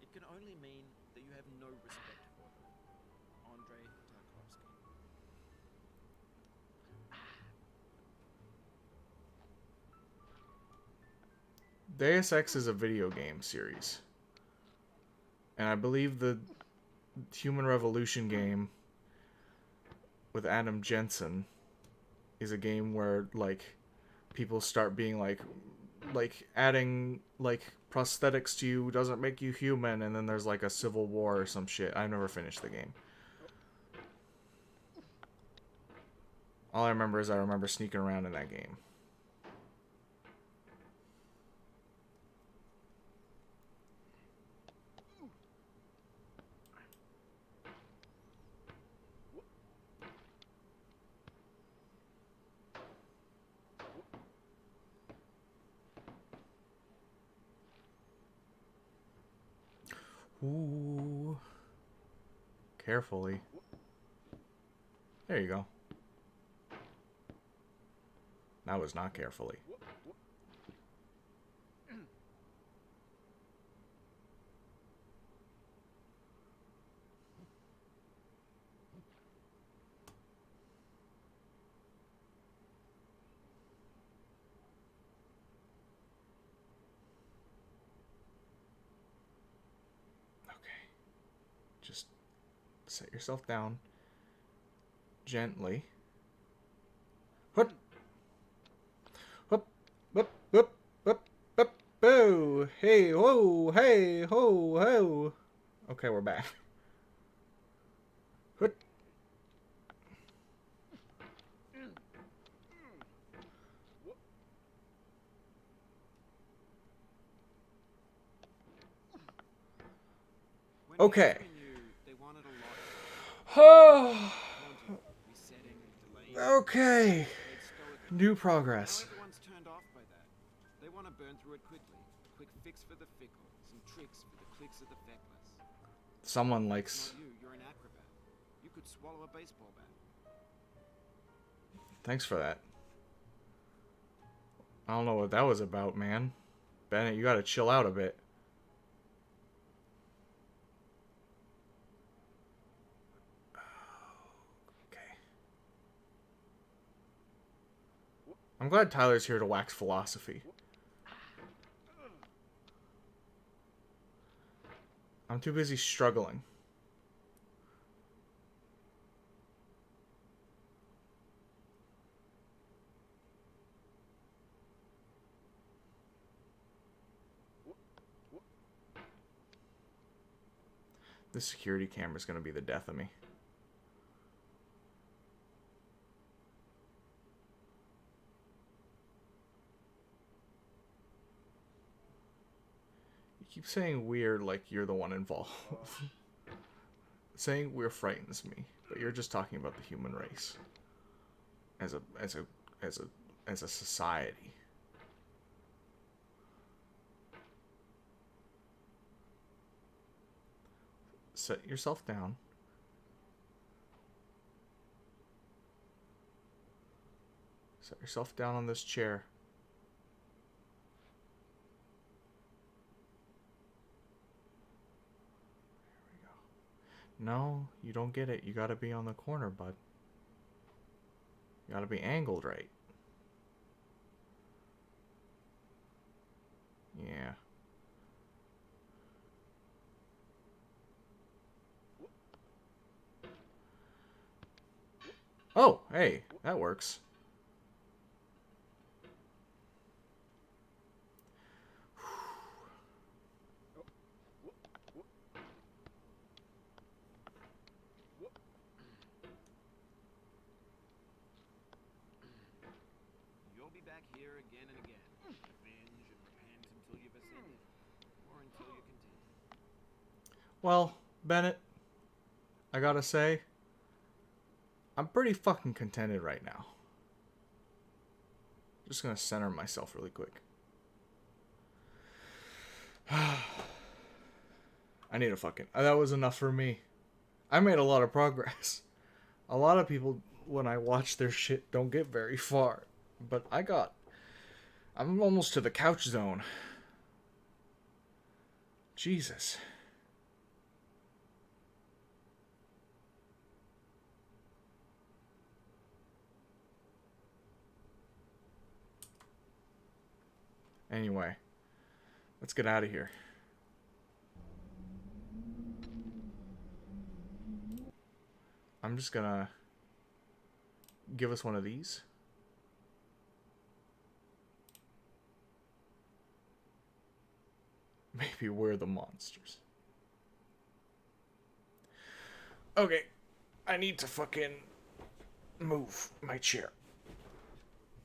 it can only mean that you have no respect for them. Andrei Tarkovsky. Deus Ex is a video game series. And I believe the Human Revolution game with Adam Jensen is a game where like people start being like adding like prosthetics to you doesn't make you human, and then there's like a civil war or some shit. I never finished the game. All I remember is I remember sneaking around in that game. Ooh. Carefully. There you go. That was not carefully. Okay. Just set yourself down gently. Hup. Hup. Hup. Hup. Hup. Hup. Boo. Hey. Whoa. Hey. Ho. Ho. Okay, we're back. Hup. Okay. Okay. New progress. Everyone's turned off by that. They want to burn through it quickly. Quick fix for the fickle. Some tricks for the clicks of the feckless. Someone likes... Not you, you're an acrobat. You could swallow a baseball bat. Thanks for that. I don't know what that was about, man. Bennett, you gotta chill out a bit. Okay. I'm glad Tyler's here to wax philosophy. I'm too busy struggling. This security camera is going to be the death of me. You keep saying weird like you're the one involved. Saying weird frightens me, but you're just talking about the human race as a society. Set yourself down. Set yourself down on this chair. There we go. No, you don't get it. You gotta be on the corner, bud. You gotta be angled right. Yeah. Oh, hey, that works. You'll be back here again and again. Revenge and repent until you've ascended. Or until you continue. Well, Bennett, I gotta say, I'm pretty fucking contented right now. Just gonna center myself really quick. I need a fucking... That was enough for me. I made a lot of progress. A lot of people, when I watch their shit, don't get very far. But I'm almost to the couch zone. Jesus. Anyway, let's get out of here. I'm just gonna give us one of these. Maybe we're the monsters. Okay, I need to fucking move my chair.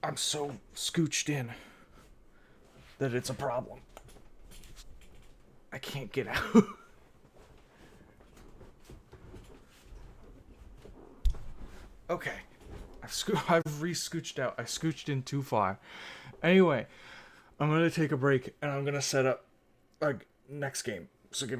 I'm so scooched in that it's a problem. I can't get out. Okay. I've re-scooched out. I scooched in too far. Anyway, I'm gonna take a break and I'm gonna set up a next game. So give